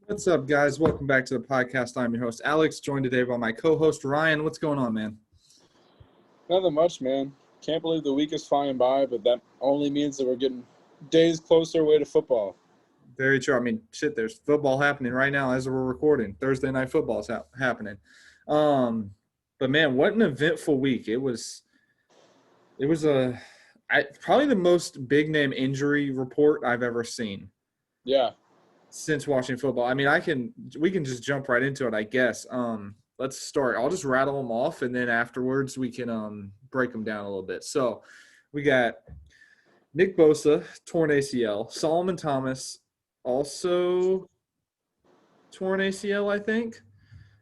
What's up, guys? Welcome back to the podcast. I'm your host, Alex, joined today by my co-host, Ryan. What's going on, man? Nothing much, man. Can't believe the week is flying by, but that only means that we're getting days closer away to football. Very true. I mean, shit, there's football happening right now as we're recording. Thursday night football is happening. Um, but, man, what an eventful week. It was probably the most big-name injury report I've ever seen Yeah. since watching football. I mean, we can just jump right into it, I guess. Let's start. I'll just rattle them off, and then afterwards we can break them down a little bit. So we got Nick Bosa, torn ACL. Solomon Thomas, also torn ACL, I think.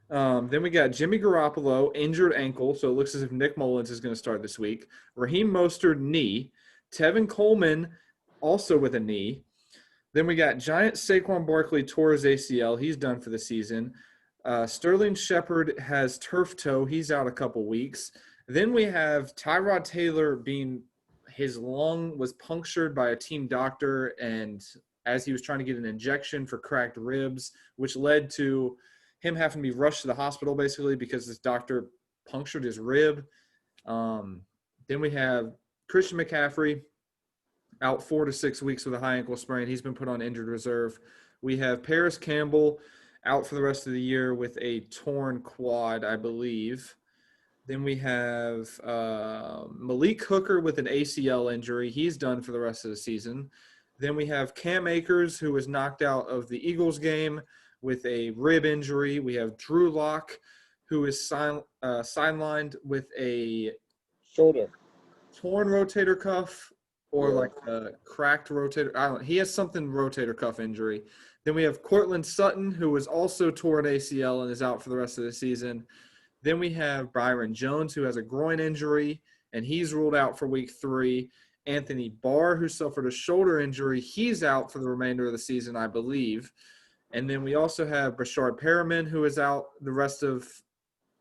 Then we got Jimmy Garoppolo, injured ankle, so it looks as if Nick Mullins is going to start this week. Raheem Mostert, knee. Tevin Coleman, also with a knee. Then we got Giant Saquon Barkley tore his ACL. He's done for the season. Sterling Shepard has turf toe. He's out a couple weeks. Then we have Tyrod Taylor his lung was punctured by a team doctor, and as he was trying to get an injection for cracked ribs, which led to him having to be rushed to the hospital basically because this doctor punctured his rib. Then we have Christian McCaffrey, out 4 to 6 weeks with a high ankle sprain. He's been put on injured reserve. We have Paris Campbell out for the rest of the year with a torn quad, I believe. Then we have Malik Hooker with an ACL injury. He's done for the rest of the season. Then we have Cam Akers, who was knocked out of the Eagles game with a rib injury. We have Drew Lock, who is sidelined with a shoulder torn rotator cuff or like a cracked rotator. He has something rotator cuff injury. Then we have Cortland Sutton, who was also torn ACL and is out for the rest of the season. Then we have Byron Jones, who has a groin injury, and he's ruled out for week 3. Anthony Barr, who suffered a shoulder injury, he's out for the remainder of the season, I believe. And then we also have Brashard Perriman, who is out the rest of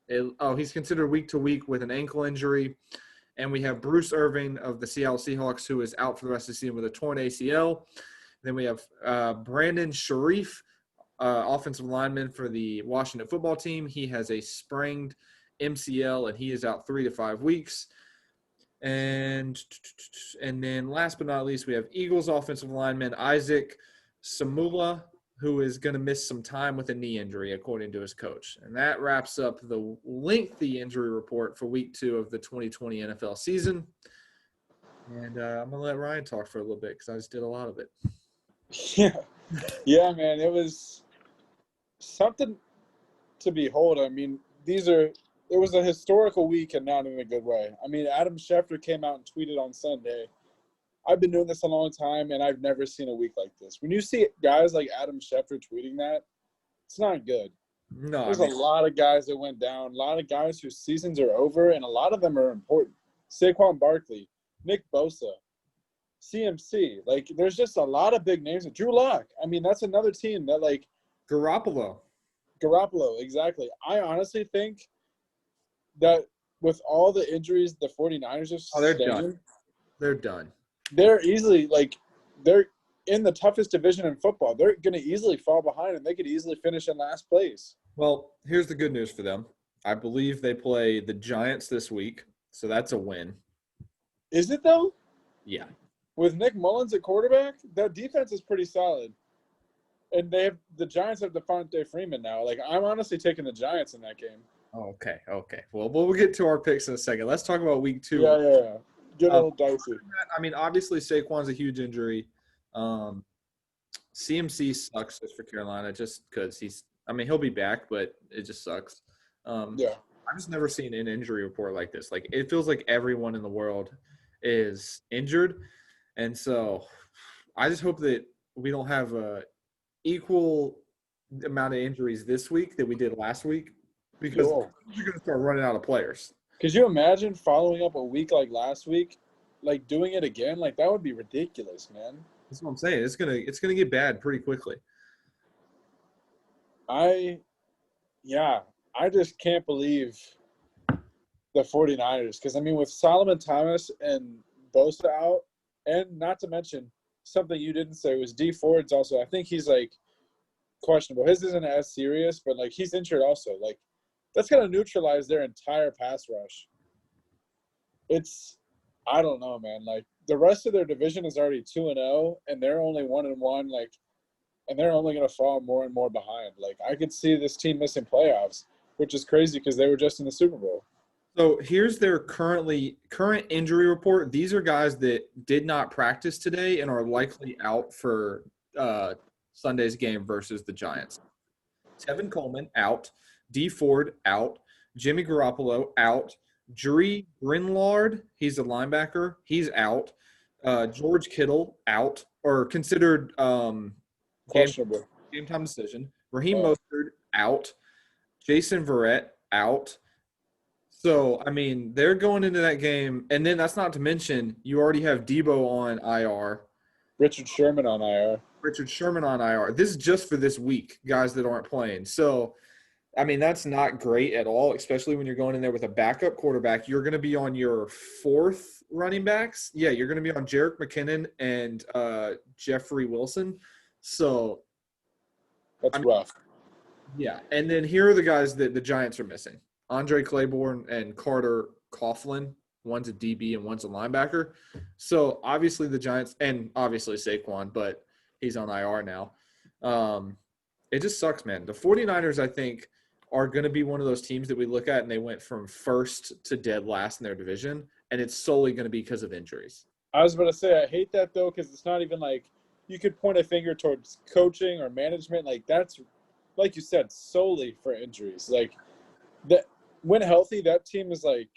he's considered week to week with an ankle injury. And we have Bruce Irving of the Seattle Seahawks, who is out for the rest of the season with a torn ACL. Then we have Brandon Sharif, offensive lineman for the Washington football team. He has a sprained MCL, and he is out 3 to 5 weeks. And then last but not least, we have Eagles offensive lineman Isaac Samula, who is going to miss some time with a knee injury, according to his coach. And that wraps up the lengthy injury report for week 2 of the 2020 NFL season. And I'm going to let Ryan talk for a little bit because I just did a lot of it. Yeah, man. It was something to behold. I mean, it was a historical week and not in a good way. I mean, Adam Schefter came out and tweeted on Sunday, I've been doing this a long time, and I've never seen a week like this. When you see guys like Adam Schefter tweeting that, it's not good. No, There's a lot of guys that went down, a lot of guys whose seasons are over, and a lot of them are important. Saquon Barkley, Nick Bosa, CMC. Like, there's just a lot of big names. Drew Lock. I mean, that's another team that, like – Garoppolo, exactly. I honestly think that with all the injuries the 49ers are they're done. They're done. They're easily they're in the toughest division in football. They're going to easily fall behind, and they could easily finish in last place. Well, here's the good news for them. I believe they play the Giants this week, so that's a win. Is it, though? Yeah. With Nick Mullins at quarterback, that defense is pretty solid. And the Giants have Devontae Freeman now. Like, I'm honestly taking the Giants in that game. Oh, okay. Well, we'll get to our picks in a second. Let's talk about week 2. Yeah. Get a little dicey. I mean, obviously, Saquon's a huge injury. CMC sucks just for Carolina just because he'll be back, but it just sucks. I've just never seen an injury report like this. Like, it feels like everyone in the world is injured. And so I just hope that we don't have a equal amount of injuries this week that we did last week because you're going to start running out of players. Could you imagine following up a week like last week, like doing it again? Like, that would be ridiculous, man. That's what I'm saying. It's gonna get bad pretty quickly. I just can't believe the 49ers because, I mean, with Solomon Thomas and Bosa out, and not to mention something you didn't say was Dee Ford's also. I think he's like questionable. His isn't as serious, but like he's injured also. Like that's gonna neutralize their entire pass rush. I don't know, man. Like the rest of their division is already 2-0, and they're only 1-1. Like, and they're only gonna fall more and more behind. Like I could see this team missing playoffs, which is crazy because they were just in the Super Bowl. So here's their current injury report. These are guys that did not practice today and are likely out for Sunday's game versus the Giants. Tevin Coleman out, D Ford out, Jimmy Garoppolo out, Dre Greenlaw, he's a linebacker, he's out. George Kittle out or considered Questionable. game time decision. Raheem Oh. Mostert out, Jason Verrett out. So, I mean, they're going into that game, and then that's not to mention you already have Debo on IR, Richard Sherman on IR. Richard Sherman on IR. This is just for this week, guys that aren't playing. So, I mean, that's not great at all, especially when you're going in there with a backup quarterback. You're going to be on your fourth running backs. Yeah, you're going to be on Jerick McKinnon and Jeffrey Wilson. So, That's rough. yeah. And then here are the guys that the Giants are missing. Andre Claiborne and Carter Coughlin. One's a DB and one's a linebacker. So, obviously the Giants – and obviously Saquon, but he's on IR now. It just sucks, man. The 49ers, I think, are going to be one of those teams that we look at and they went from first to dead last in their division, and it's solely going to be because of injuries. I was about to say I hate that though because it's not even like you could point a finger towards coaching or management. Like that's, like you said, solely for injuries. Like that when healthy, that team is like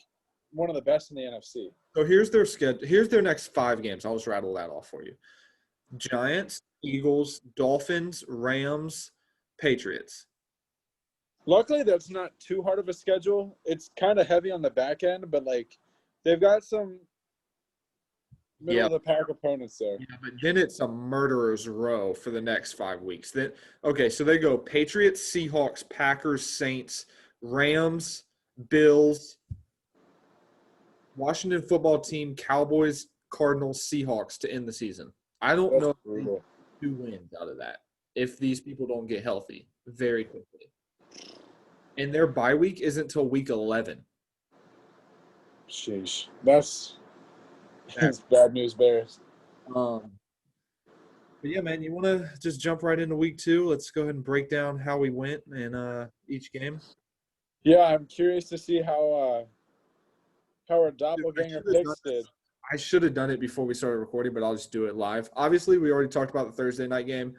one of the best in the NFC. So here's their schedule. Here's their next 5 games. I'll just rattle that off for you. Giants, Eagles, Dolphins, Rams, Patriots. Luckily, that's not too hard of a schedule. It's kind of heavy on the back end, but like they've got some middle of the pack opponents there. Yeah, but then it's a murderer's row for the next 5 weeks. Then so they go Patriots, Seahawks, Packers, Saints, Rams, Bills, Washington football team, Cowboys, Cardinals, Seahawks to end the season. I don't know who wins out of that if these people don't get healthy very quickly. And their bye week isn't until week 11. Sheesh. That's bad news bears. But yeah, man, you want to just jump right into week 2? Let's go ahead and break down how we went in each game. Yeah, I'm curious to see how our doppelganger picks did. I should have done it before we started recording, but I'll just do it live. Obviously, we already talked about the Thursday night game.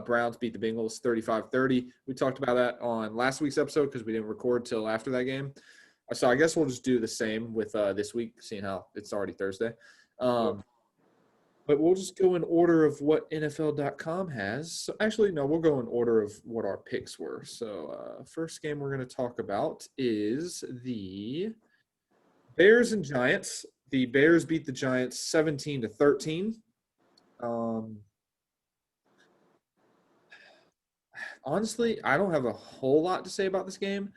Browns beat the Bengals 35-30. We talked about that on last week's episode because we didn't record till after that game. So I guess we'll just do the same with this week, seeing how it's already Thursday. But we'll just go in order of what NFL.com has. So actually, no, we'll go in order of what our picks were. So first game we're going to talk about is the Bears and Giants. The Bears beat the Giants 17-13. Honestly, I don't have a whole lot to say about this game.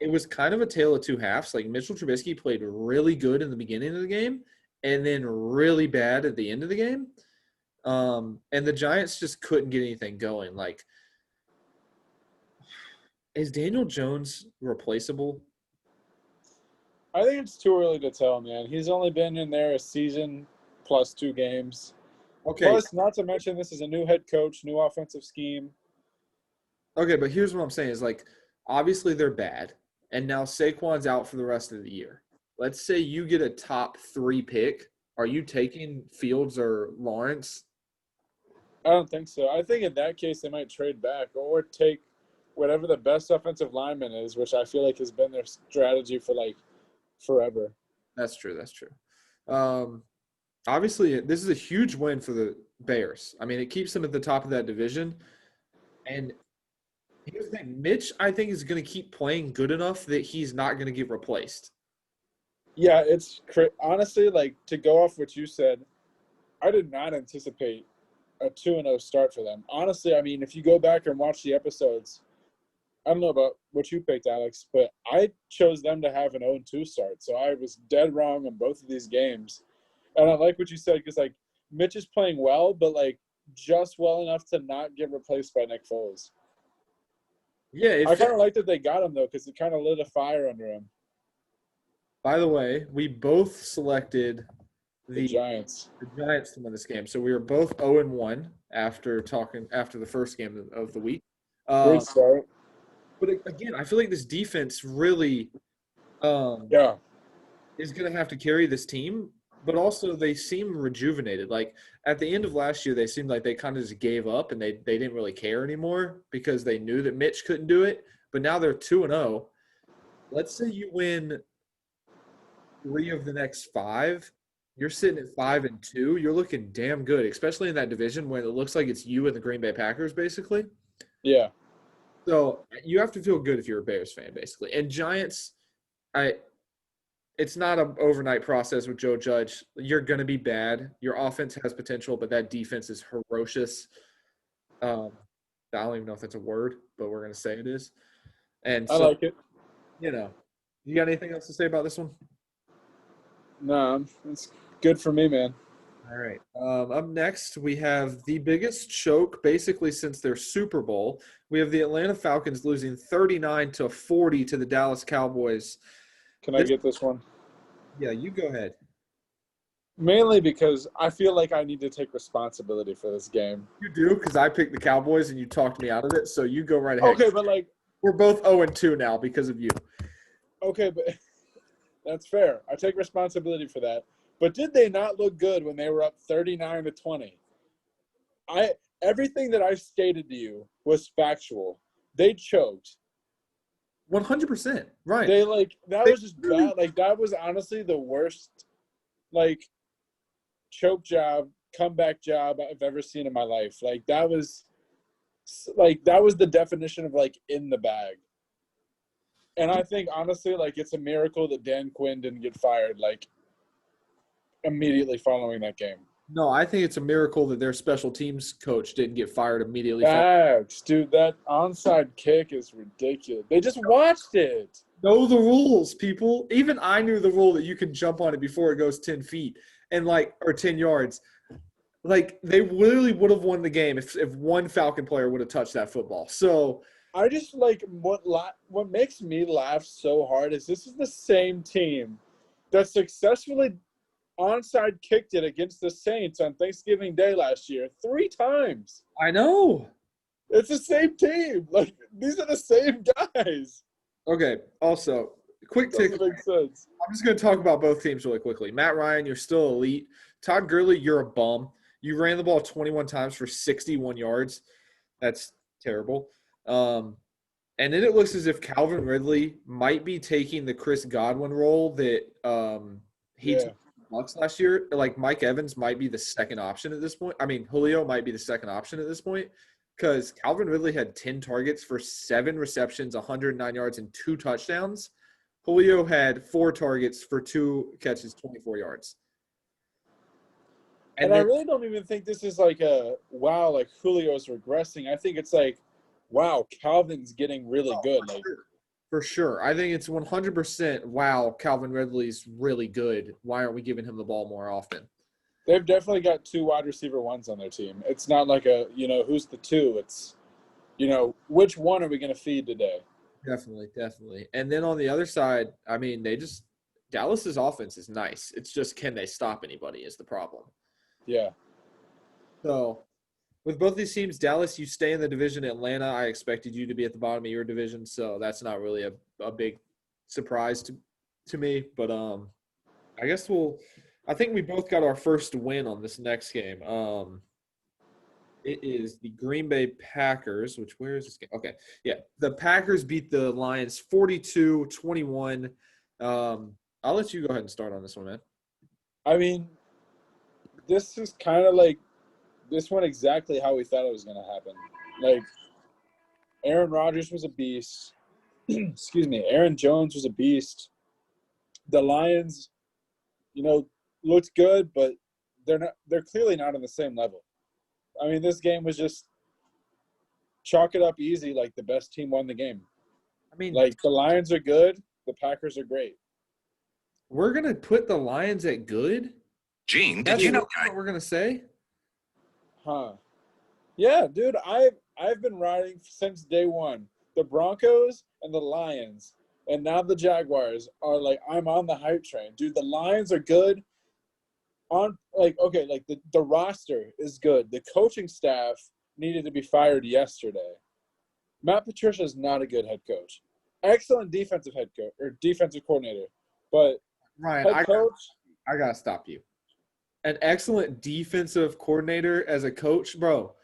It was kind of a tale of two halves. Like Mitchell Trubisky played really good in the beginning of the game and then really bad at the end of the game. And the Giants just couldn't get anything going. Like, is Daniel Jones replaceable? I think it's too early to tell, man. He's only been in there a season plus 2 games. Okay. Plus, not to mention, this is a new head coach, new offensive scheme. Okay, but here's what I'm saying is, like, obviously they're bad, and now Saquon's out for the rest of the year. Let's say you get a top 3 pick. Are you taking Fields or Lawrence? I don't think so. I think in that case they might trade back or take whatever the best offensive lineman is, which I feel like has been their strategy for, like, forever. That's true. Obviously, this is a huge win for the Bears. I mean, it keeps them at the top of that division. And here's the thing. Mitch, I think, is going to keep playing good enough that he's not going to get replaced. Yeah, it's honestly, like, to go off what you said, I did not anticipate a 2-0 start for them. Honestly, I mean, if you go back and watch the episodes, I don't know about what you picked, Alex, but I chose them to have an 0-2 start. So I was dead wrong on both of these games. And I like what you said because, like, Mitch is playing well, but, like, just well enough to not get replaced by Nick Foles. Yeah. I kind of like that they got him, though, because it kind of lit a fire under him. By the way, we both selected The Giants. the Giants to win this game. So we were both 0-1 after the first game of the week. Great start. But again, I feel like this defense really Yeah. is going to have to carry this team. But also, they seem rejuvenated. Like at the end of last year, they seemed like they kind of just gave up and they didn't really care anymore because they knew that Mitch couldn't do it. But now they're 2-0. Let's say you win 3 of the next 5. You're sitting at 5-2. You're looking damn good, especially in that division when it looks like it's you and the Green Bay Packers, basically. Yeah. So you have to feel good if you're a Bears fan, basically. And Giants, it's not an overnight process with Joe Judge. You're going to be bad. Your offense has potential, but that defense is ferocious. I don't even know if that's a word, but we're going to say it is. And I so, like it. you got anything else to say about this one? No, it's good for me, man. All right. Up next, we have the biggest choke basically since their Super Bowl. We have the Atlanta Falcons losing 39-40 to the Dallas Cowboys. Can I get this one? Yeah, you go ahead. Mainly because I feel like I need to take responsibility for this game. You do, because I picked the Cowboys and you talked me out of it, so you go right ahead. Okay, but like We're both 0-2 now because of you. Okay, but that's fair. I take responsibility for that. But did they not look good when they were up 39-20? Everything that I stated to you was factual. They choked. 100%. Right. That was just bad. Like that was honestly the worst choke job, comeback job I've ever seen in my life. That was the definition of in the bag. And I think honestly, it's a miracle that Dan Quinn didn't get fired immediately following that game. No, I think it's a miracle that their special teams coach didn't get fired immediately. Facts, dude. That onside kick is ridiculous. They just watched it. Know the rules, people. Even I knew the rule that you can jump on it before it goes 10 feet or 10 yards. They literally would have won the game if one Falcon player would have touched that football. So I just what makes me laugh so hard is this is the same team that successfully onside kicked it against the Saints on Thanksgiving Day last year 3 times. I know. It's the same team. These are the same guys. Okay. Also, quick take. Doesn't make sense. I'm just going to talk about both teams really quickly. Matt Ryan, you're still elite. Todd Gurley, you're a bum. You ran the ball 21 times for 61 yards. That's terrible. And then it looks as if Calvin Ridley might be taking the Chris Godwin role that he took Bucks last year. Mike Evans might be the second option at this point. I mean, Julio might be the second option at this point because Calvin Ridley had 10 targets for 7 receptions, 109 yards, and 2 touchdowns. Julio had 4 targets for 2 catches, 24 yards. And I really don't even think this is Julio's regressing. I think it's wow, Calvin's getting really good. For sure. I think it's 100% wow, Calvin Ridley's really good. Why aren't we giving him the ball more often? They've definitely got 2 wide receiver ones on their team. It's not who's the 2? It's, which one are we going to feed today? Definitely. And then on the other side, I mean, Dallas's offense is nice. It's just can they stop anybody is the problem. Yeah. So with both these teams, Dallas, you stay in the division. Atlanta, I expected you to be at the bottom of your division, so that's not really a big surprise to me. But I guess I think we both got our first win on this next game. It is the Green Bay Packers, where is this game? Okay. Yeah. The Packers beat the Lions 42-21. I'll let you go ahead and start on this one, man. I mean, this is kind of this went exactly how we thought it was going to happen. Aaron Rodgers was a beast. Excuse me. Aaron Jones was a beast. The Lions, looked good, but they're clearly not on the same level. I mean, this game was just chalk it up easy. The best team won the game. I mean, the Lions are good. The Packers are great. We're going to put the Lions at good? Gene, did you know what we're going to say? Huh. Yeah, dude, I've been riding since day one. The Broncos and the Lions, and now the Jaguars are like I'm on the hype train, dude. The Lions are good. On like okay, like the roster is good. The coaching staff needed to be fired yesterday. Matt Patricia is not a good head coach. Excellent defensive head coach or defensive coordinator, but Ryan, head coach. I gotta stop you. An excellent defensive coordinator as a coach, bro.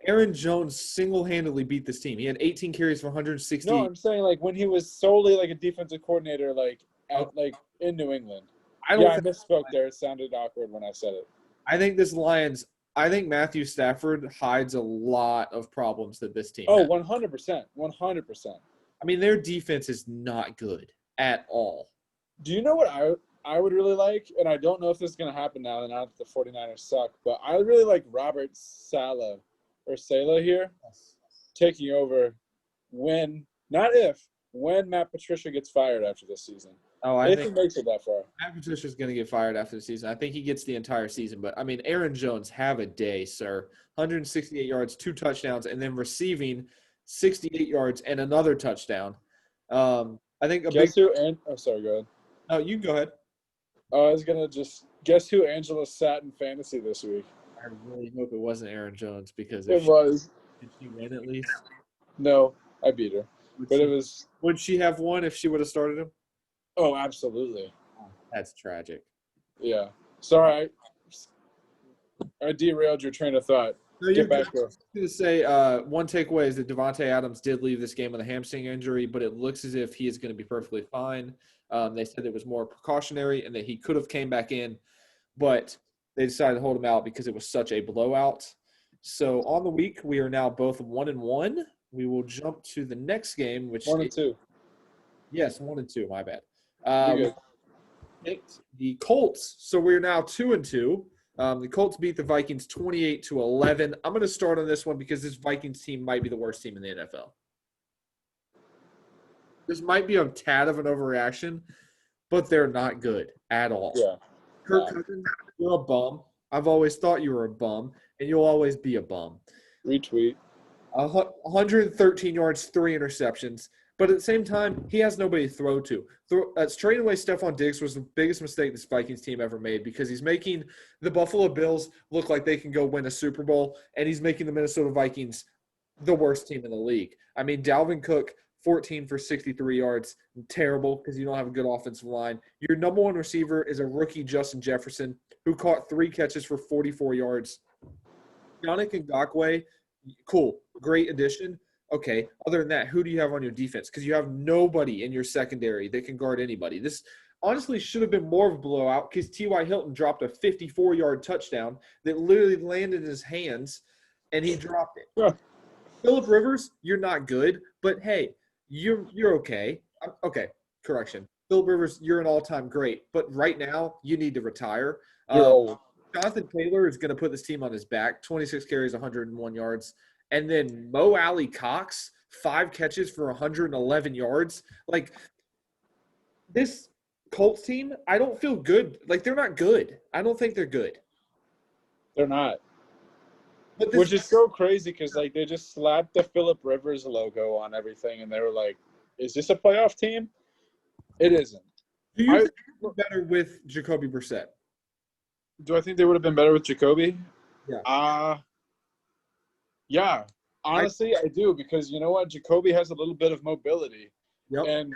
Aaron Jones single-handedly beat this team. He had 18 carries for 160. No, I'm saying like when he was solely like a defensive coordinator, like Oh, at like in New England. I Yeah, don't I think. misspoke there. It sounded awkward when I said it. I think this Lions. I think Matthew Stafford hides a lot of problems that this team Oh, has. 100%. 100%. I mean, their defense is not good at all. Do you know what I would really like? And I don't know if this is going to happen now that the 49ers suck, but I really like Robert Saleh or Saleh here taking over when, not if, when Matt Patricia gets fired after this season. Oh, I If think he makes it that far. Matt Patricia's going to get fired after the season. I think he gets the entire season. But, I mean, Aaron Jones, have a day, sir. 168 yards, 2 touchdowns, and then receiving 68 yards and another touchdown. I think Guess who? Oh, sorry, go ahead. Oh, you go ahead. I was going to just guess who Angela sat in fantasy this week. I really hope it wasn't Aaron Jones because It was. did she win at least? No, I beat her. But it was. Would she have won if she would have started him? Oh, absolutely. That's tragic. Yeah. Sorry, I derailed your train of thought. No, you're Get back good. I there. was going to say one takeaway is that Devontae Adams did leave this game with a hamstring injury, but it looks as if he is going to be perfectly fine. They said it was more precautionary and that he could have came back in, but they decided to hold him out because it was such a blowout. So on the week, we are now both 1-1. We will jump to the next game, which 1-2. Yes, 1-2. My bad. You're good. Picked the Colts, so we're now 2-2. The Colts beat the Vikings 28-11. I'm going to start on this one because this Vikings team might be the worst team in the NFL. This might be a tad of an overreaction, but they're not good at all. Yeah. Kirk Cousins, you're a bum. I've always thought you were a bum, and you'll always be a bum. Retweet. 113 yards, 3 interceptions. But at the same time, he has nobody to throw to. Trading away Stephon Diggs was the biggest mistake this Vikings team ever made because he's making the Buffalo Bills look like they can go win a Super Bowl, and he's making the Minnesota Vikings the worst team in the league. I mean, Dalvin Cook, 14 for 63 yards, terrible because you don't have a good offensive line. Your number one receiver is a rookie, Justin Jefferson, who caught 3 catches for 44 yards. Yannick Ngakoue, cool, great addition. Okay, other than that, who do you have on your defense? Because you have nobody in your secondary that can guard anybody. This honestly should have been more of a blowout because T.Y. Hilton dropped a 54-yard touchdown that literally landed in his hands, and he dropped it. Yeah. Phillip Rivers, you're not good, but hey, you're okay. Okay, correction. Phillip Rivers, you're an all-time great, but right now you need to retire. You're old. Jonathan Taylor is going to put this team on his back. 26 carries, 101 yards. And then Mo Alley Cox, 5 catches for 111 yards. Like, this Colts team, I don't feel good. Like, they're not good. I don't think they're good. They're not. But Which is so crazy because, like, they just slapped the Phillip Rivers logo on everything, and they were like, is this a playoff team? It isn't. do you think they're better with Jacoby Brissett? Do I think they would have been better with Jacoby? Yeah. Yeah. Honestly, I do because you know what? Jacoby has a little bit of mobility. Yep. And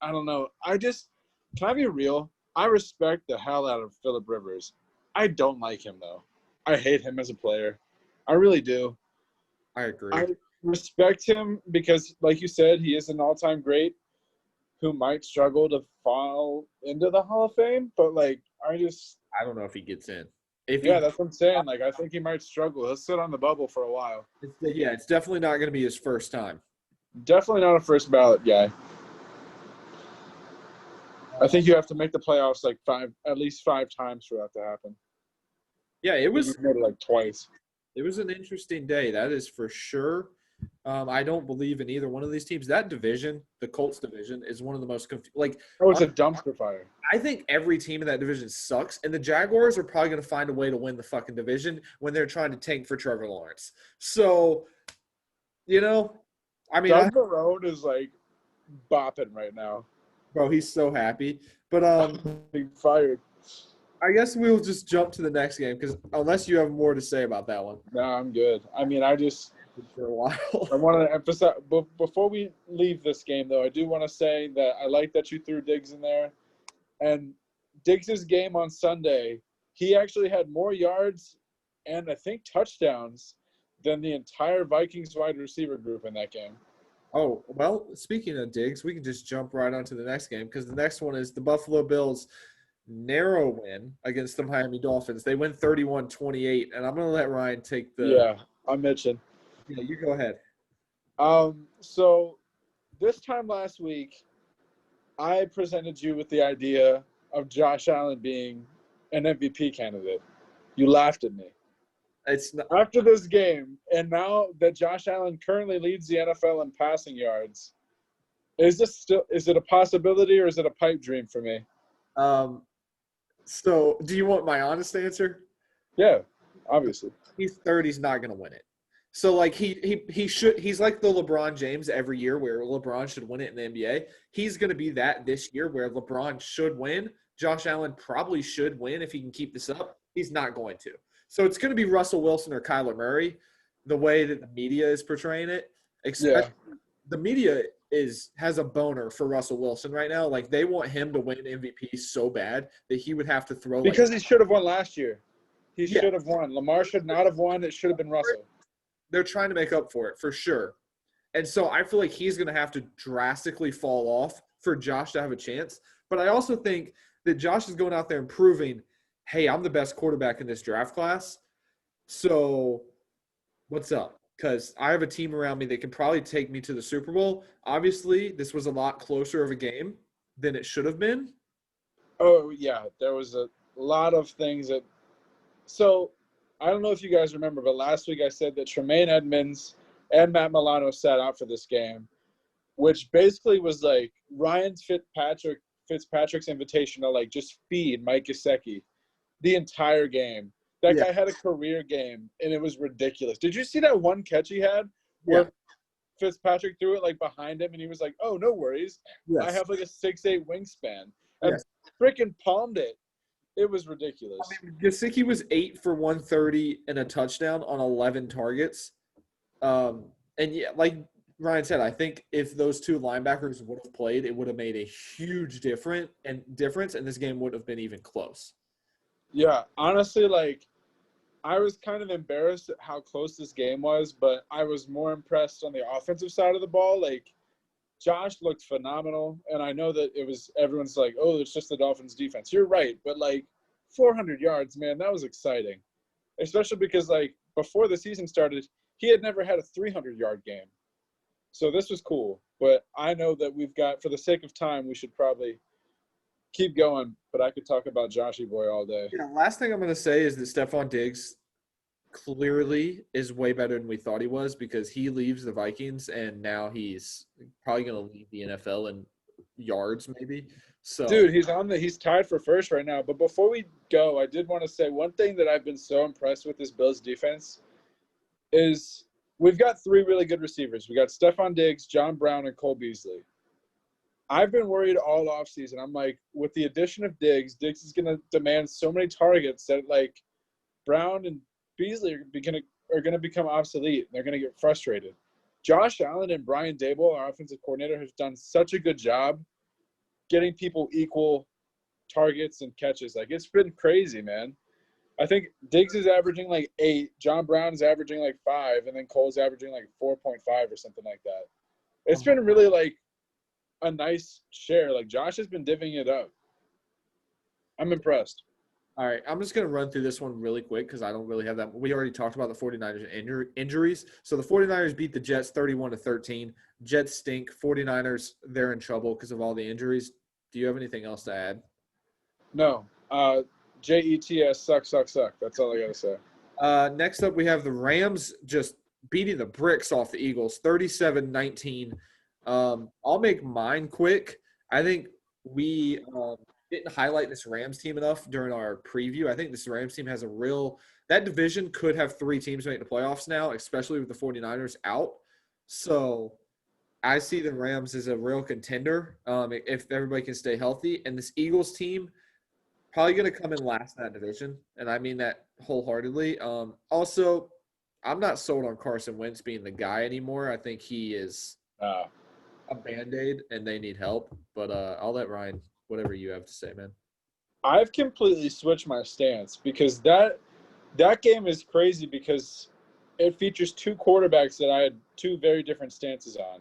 I don't know. Can I be real? I respect the hell out of Phillip Rivers. I don't like him, though. I hate him as a player. I really do. I agree. I respect him because, like you said, he is an all-time great who might struggle to fall into the Hall of Fame. But, like, I don't know if he gets in. that's what I'm saying. Like, I think he might struggle. He'll sit on the bubble for a while. It's definitely not going to be his first time. Definitely not a first ballot guy. I think you have to make the playoffs like at least 5 times for that to happen. Yeah, it was like twice. It was an interesting day, that is for sure. I don't believe in either one of these teams. That division, the Colts division, is one of the most Oh, it's a dumpster fire. I think every team in that division sucks, and the Jaguars are probably going to find a way to win the fucking division when they're trying to tank for Trevor Lawrence. So, I mean, Doug Marrone is like bopping right now. bro, he's so happy. But Being fired. I guess we'll just jump to the next game because unless you have more to say about that one, No, I'm good. I mean, for a while. I want to emphasize, but before we leave this game, though, I do want to say that I like that you threw Diggs in there. And Diggs' game on Sunday, he actually had more yards and I think touchdowns than the entire Vikings wide receiver group in that game. Oh, well, speaking of Diggs, we can just jump right onto the next game because the next one is the Buffalo Bills' narrow win against the Miami Dolphins. They win 31-28, and I'm going to let Ryan take the Yeah, I'm Mitchin. Yeah, you go ahead. So this time last week, I presented you with the idea of Josh Allen being an MVP candidate. You laughed at me. It's not, After this game, and now that Josh Allen currently leads the NFL in passing yards, is it a possibility or is it a pipe dream for me? so do you want my honest answer? Yeah, obviously. He's 30, he's not going to win it. So like he's like the LeBron James every year where LeBron should win it in the NBA. He's going to be that this year where LeBron should win. Josh Allen probably should win if he can keep this up. He's not going to. So it's going to be Russell Wilson or Kyler Murray, the way that the media is portraying it. Yeah. The media has a boner for Russell Wilson right now. Like they want him to win MVP so bad that he would have to throw Because he should have won last year. He should have won. Lamar should not have won. It should have been Russell. They're trying to make up for it for sure. And so I feel like he's going to have to drastically fall off for Josh to have a chance. But I also think that Josh is going out there and proving, hey, I'm the best quarterback in this draft class. So what's up? Because I have a team around me that can probably take me to the Super Bowl. Obviously, this was a lot closer of a game than it should have been. Oh, yeah. There was a lot of things that – so I don't know if you guys remember, but last week I said that Tremaine Edmonds and Matt Milano sat out for this game, which basically was like Ryan Fitzpatrick's invitation to like just feed Mike Gesicki the entire game. That guy had a career game, and it was ridiculous. Did you see that one catch he had where Fitzpatrick threw it like behind him, and he was like, "Oh, no worries. Yes. I have like a 6'8" wingspan," and freaking palmed it. It was ridiculous. I mean, Gesicki was 8 for 130 and a touchdown on 11 targets. And yeah, like Ryan said, I think if those two linebackers would have played, it would have made a huge difference, and this game would have been even close. Yeah, honestly, like I was kind of embarrassed at how close this game was, but I was more impressed on the offensive side of the ball. Like Josh looked phenomenal, and I know that everyone's like, "Oh, it's just the Dolphins' defense." You're right, but like 400 yards, man, that was exciting, especially because like before the season started, he had never had a 300-yard game, so this was cool. But I know that we've got, for the sake of time, we should probably keep going. But I could talk about Joshy Boy all day. Yeah, last thing I'm going to say is that Stephon Diggs clearly is way better than we thought he was because he leaves the Vikings and now he's probably going to lead the NFL in yards maybe. So Dude, he's tied for first right now. But before we go, I did want to say one thing that I've been so impressed with this Bills defense is we've got three really good receivers. We got Stephon Diggs, John Brown, and Cole Beasley. I've been worried all offseason. I'm like, with the addition of Diggs is going to demand so many targets that like Brown and Beasley are going to become obsolete. They're going to get frustrated. Josh Allen and Brian Daboll, our offensive coordinator, has done such a good job getting people equal targets and catches. Like, it's been crazy, man. I think Diggs is averaging like 8, John Brown is averaging like 5, and then Cole's averaging like 4.5 or something like that. It's been really like a nice share. Like, Josh has been divvying it up. I'm impressed. All right, I'm just going to run through this one really quick because I don't really have that. We already talked about the 49ers injuries. So the 49ers beat the Jets 31-13. Jets stink. 49ers, they're in trouble because of all the injuries. Do you have anything else to add? No. Jets suck. That's all I got to say. Next up, we have the Rams just beating the bricks off the Eagles, 37-19. I'll make mine quick. I think we didn't highlight this Rams team enough during our preview. I think this Rams team has a real – that division could have 3 teams make the playoffs now, especially with the 49ers out. So I see the Rams as a real contender if everybody can stay healthy. And this Eagles team – probably going to come in last in that division, and I mean that wholeheartedly. Also, I'm not sold on Carson Wentz being the guy anymore. I think he is a Band-Aid, and they need help. But I'll let Ryan, whatever you have to say, man. I've completely switched my stance because that game is crazy because it features 2 quarterbacks that I had 2 very different stances on.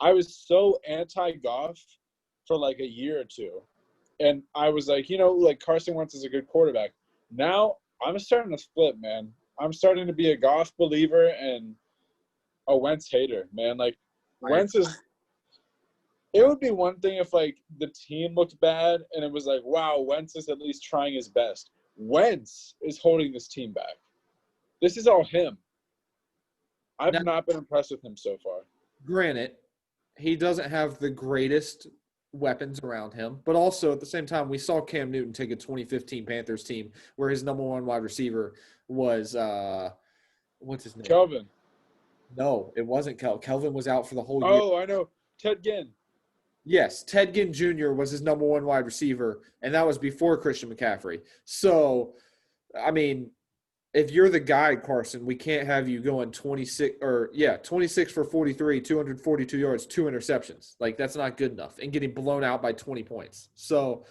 I was so anti-Goff for like a year or 2. And I was like, like Carson Wentz is a good quarterback. Now I'm starting to flip, man. I'm starting to be a Goff believer and a Wentz hater, man. Like Wentz is – it would be one thing if, like, the team looked bad and it was like, wow, Wentz is at least trying his best. Wentz is holding this team back. This is all him. I've not been impressed with him so far. Granted, he doesn't have the greatest – weapons around him, but also at the same time, we saw Cam Newton take a 2015 Panthers team where his number 1 wide receiver was what's his name? Kelvin. No, it wasn't Kelvin. Kelvin was out for the whole year. Oh, I know. Ted Ginn. Yes, Ted Ginn Jr. was his number 1 wide receiver, and that was before Christian McCaffrey. So, I mean, if you're the guy, Carson, we can't have you going 26 for 43, 242 yards, 2 interceptions. Like, that's not good enough, and getting blown out by 20 points. So,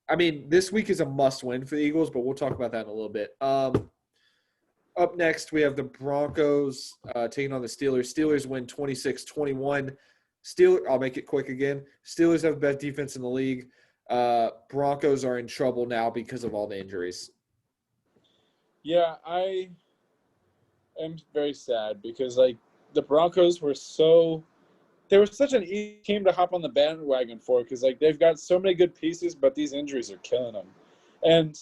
I mean, this week is a must-win for the Eagles, but we'll talk about that in a little bit. Up next, we have the Broncos taking on the Steelers. Steelers win 26-21. I'll make it quick again. Steelers have the best defense in the league. Broncos are in trouble now because of all the injuries. Yeah, I am very sad because, like, the Broncos were they were such an easy team to hop on the bandwagon for because, like, they've got so many good pieces, but these injuries are killing them. And,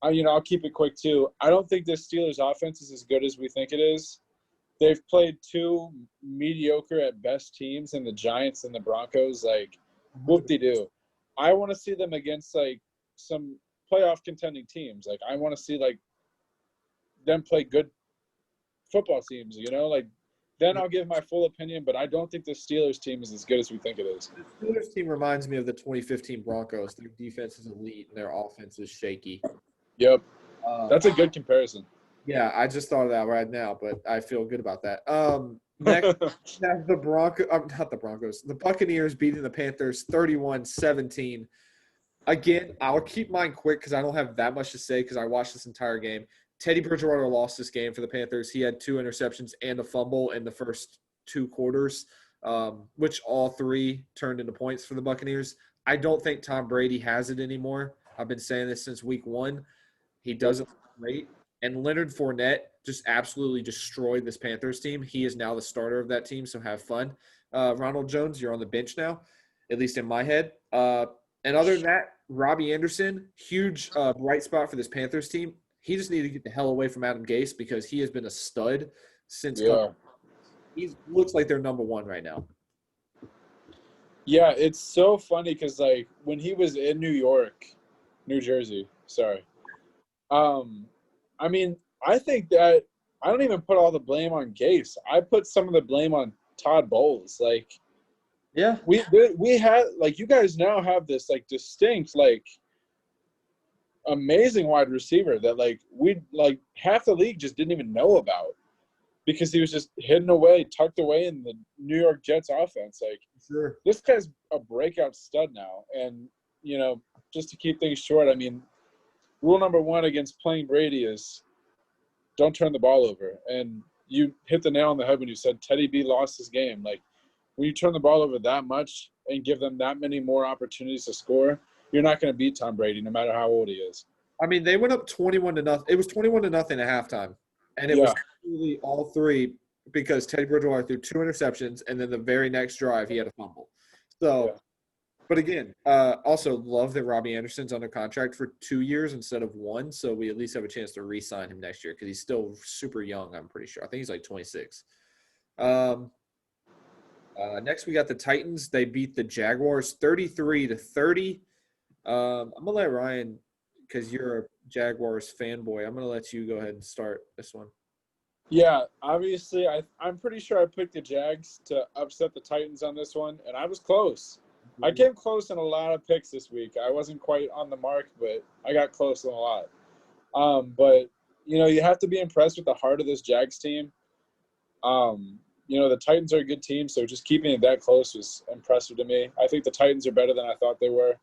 I'll keep it quick, too. I don't think this Steelers offense is as good as we think it is. They've played 2 mediocre at best teams in the Giants and the Broncos. Like, whoop-de-doo. I want to see them against, like, some playoff contending teams. Like, I want to see, like, them play good football teams, like then I'll give my full opinion, but I don't think the Steelers team is as good as we think it is. The Steelers team reminds me of the 2015 Broncos. Their defense is elite and their offense is shaky. Yep. That's a good comparison. Yeah, I just thought of that right now, but I feel good about that. Next, the Buccaneers beating the Panthers 31-17. Again, I'll keep mine quick because I don't have that much to say because I watched this entire game. Teddy Bridgewater lost this game for the Panthers. He had 2 interceptions and a fumble in the first 2 quarters, which all 3 turned into points for the Buccaneers. I don't think Tom Brady has it anymore. I've been saying this since week 1. He doesn't look great. And Leonard Fournette just absolutely destroyed this Panthers team. He is now the starter of that team, so have fun. Ronald Jones, you're on the bench now, at least in my head. And other than that, Robbie Anderson, huge bright spot for this Panthers team. He just needed to get the hell away from Adam Gase because he has been a stud since he looks like they're number 1 right now. Yeah, it's so funny because, like, when he was in New Jersey, I mean, I think that I don't even put all the blame on Gase. I put some of the blame on Todd Bowles. Like, yeah, we had, like, you guys now have this, like, distinct, like, amazing wide receiver that, like, half the league just didn't even know about because he was just hidden away, tucked away in the New York Jets offense. Like, sure, this guy's a breakout stud now. And, just to keep things short, I mean, rule number 1 against playing Brady is don't turn the ball over. And you hit the nail on the head when you said Teddy B lost his game. Like, when you turn the ball over that much and give them that many more opportunities to score, you're not going to beat Tom Brady no matter how old he is. I mean, they went up 21-0. It was 21-0 at halftime. And it was really all 3 because Teddy Bridgewater threw 2 interceptions, and then the very next drive he had a fumble. So But again, also love that Robbie Anderson's under contract for 2 years instead of one, so we at least have a chance to re-sign him next year because he's still super young. I'm pretty sure. I think he's like 26. Um, Next, we got the Titans. They beat the Jaguars 33-30. I'm gonna let Ryan, because you're a Jaguars fanboy. I'm gonna let you go ahead and start this one. Yeah, obviously, I'm pretty sure I picked the Jags to upset the Titans on this one, and I was close. I came close in a lot of picks this week. I wasn't quite on the mark, but I got close in a lot. But you have to be impressed with the heart of this Jags team. The Titans are a good team, so just keeping it that close was impressive to me. I think the Titans are better than I thought they were.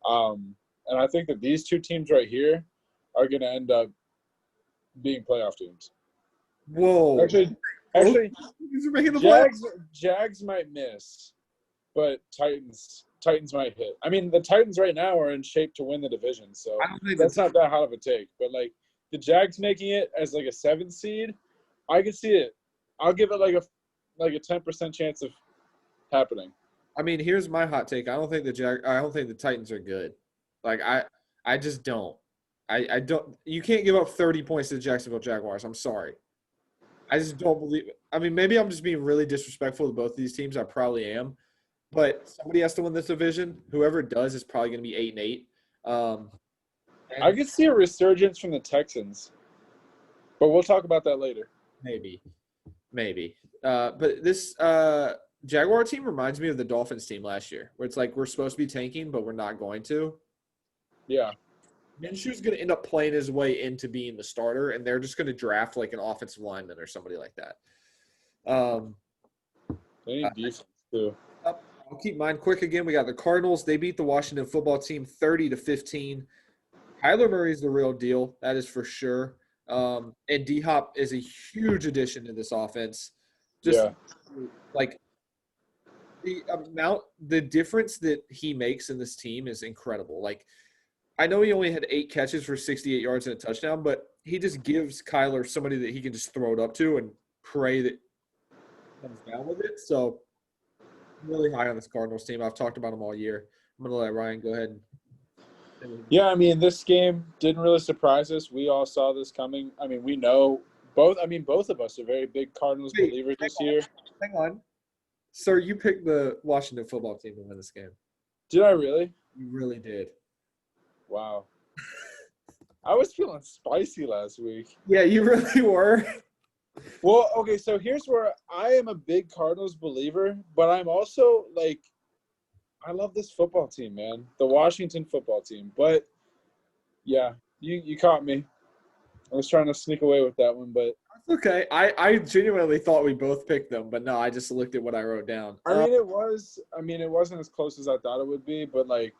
And I think that these two teams right here are going to end up being playoff teams. Whoa! Actually, These are making the playoffs. Jags might miss, but Titans might hit. I mean, the Titans right now are in shape to win the division, so I don't think that's not that hot of a take. But like the Jags making it as like a 7th seed, I could see it. I'll give it like a 10% chance of happening. I mean, here's my hot take. I don't think the Titans are good. Like I just don't. I don't. You can't give up 30 points to the Jacksonville Jaguars. I'm sorry. I just don't believe it. I mean, maybe I'm just being really disrespectful to both of these teams. I probably am. But somebody has to win this division. Whoever does is probably going to be 8-8. I could see a resurgence from the Texans, but we'll talk about that later. Maybe. But this Jaguar team reminds me of the Dolphins team last year, where it's like we're supposed to be tanking, but we're not going to. Yeah. Minshew's going to end up playing his way into being the starter, and they're just going to draft like an offensive lineman or somebody like that. They need defense too. I'll keep mine quick again. We got the Cardinals. They beat the Washington football team 30-15. Kyler Murray's the real deal. That is for sure. And D-Hop is a huge addition to this offense. Like the difference that he makes in this team is incredible. Like, I know he only had 8 catches for 68 yards and a touchdown, but he just gives Kyler somebody that he can just throw it up to and pray that he comes down with it. So, I'm really high on this Cardinals team. I've talked about them all year. I'm going to let Ryan go ahead. Yeah, I mean, this game didn't really surprise us. We all saw this coming. I mean, we know both of us are very big Cardinals believers this year. Hang on. Sir, you picked the Washington football team to win this game. Did I really? You really did. Wow. I was feeling spicy last week. Yeah, you really were. Well, okay, so here's where I am a big Cardinals believer, but I'm also like, I love this football team, man. The Washington football team. But, yeah, you caught me. I was trying to sneak away with that one, but that's okay. I genuinely thought we both picked them, but no, I just looked at what I wrote down. It wasn't as close as I thought it would be, but like,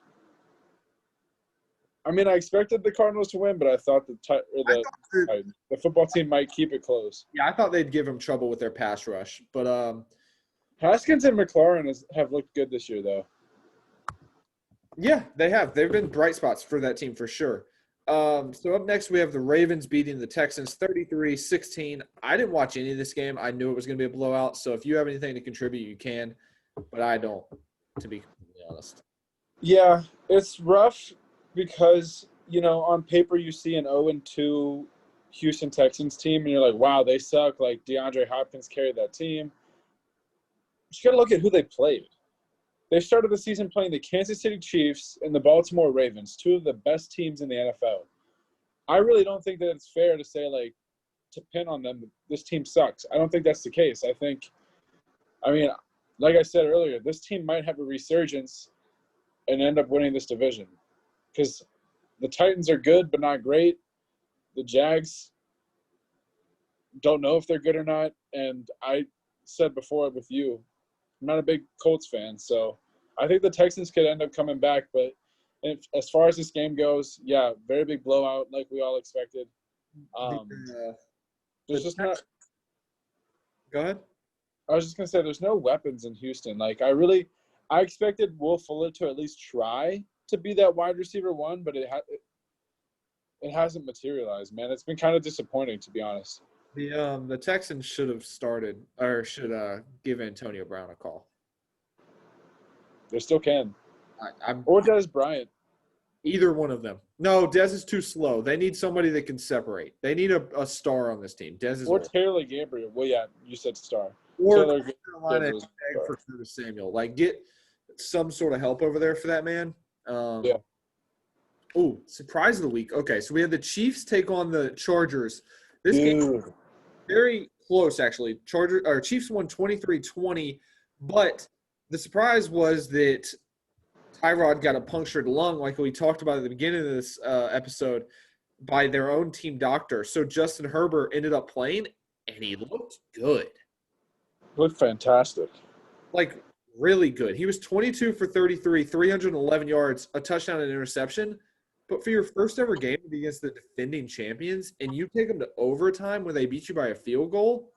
I expected the Cardinals to win, but I thought the football team might keep it close. Yeah, I thought they'd give him trouble with their pass rush, but Haskins and McLaurin have looked good this year, though. Yeah, they have. They've been bright spots for that team for sure. So up next, we have the Ravens beating the Texans 33-16. I didn't watch any of this game. I knew it was going to be a blowout. So if you have anything to contribute, you can, but I don't, to be completely honest. Yeah, it's rough because, on paper you see an 0-2 Houston Texans team, and you're like, wow, they suck. Like, DeAndre Hopkins carried that team. But you got to look at who they played. They started the season playing the Kansas City Chiefs and the Baltimore Ravens, 2 of the best teams in the NFL. I really don't think that it's fair to say, like, to pin on them, this team sucks. I don't think that's the case. Like I said earlier, this team might have a resurgence and end up winning this division because the Titans are good but not great. The Jags don't know if they're good or not, and I said before with you, I'm not a big Colts fan, so I think the Texans could end up coming back. But as far as this game goes, yeah, very big blowout like we all expected. There's just not – Go ahead. I was just going to say there's no weapons in Houston. Like, I expected Will Fuller to at least try to be that wide receiver one, but it hasn't materialized, man. It's been kind of disappointing, to be honest. The Texans should have started or should give Antonio Brown a call. They still can. I'm Or Dez Bryant. either one of them. No, Dez is too slow. They need somebody that can separate. They need a star on this team. Dez is Or old. Taylor Gabriel. Well, yeah, you said star. Or Taylor Carolina Gabriel's beg star. for Curtis Samuel. Like, get some sort of help over there for that man. Yeah. Oh, surprise of the week. Okay, so we had the Chiefs take on the Chargers. This game Dude. very close, actually. Chiefs won 23-20, but the surprise was that Tyrod got a punctured lung, like we talked about at the beginning of this episode, by their own team doctor. So Justin Herbert ended up playing, and he looked good. Looked fantastic. Like, really good. He was 22 for 33, 311 yards, a touchdown and interception. But for your first ever game against the defending champions, and you take them to overtime when they beat you by a field goal,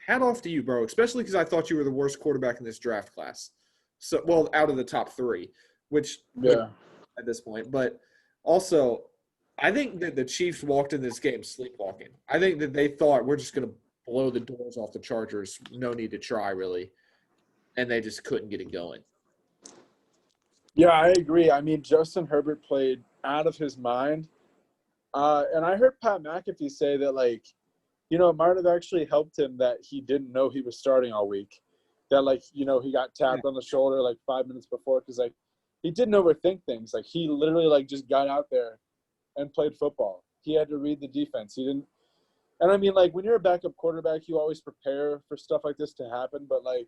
hat off to you, bro, especially because I thought you were the worst quarterback in this draft class. So, well, out of the top three, which Yeah. at this point. But also, I think that the Chiefs walked in this game sleepwalking. I think that they thought we're just going to blow the doors off the Chargers. No need to try, really. And they just couldn't get it going. Yeah, I agree. I mean, Justin Herbert played out of his mind. And I heard Pat McAfee say that, like, you know, it might have actually helped him that he didn't know he was starting all week. That, like, you know, he got tapped on the shoulder like 5 minutes before because, like, he didn't overthink things. Like, he literally, like, just got out there and played football. He had to read the defense. He didn't – and, I mean, like, when you're a backup quarterback, you always prepare for stuff like this to happen. But, like,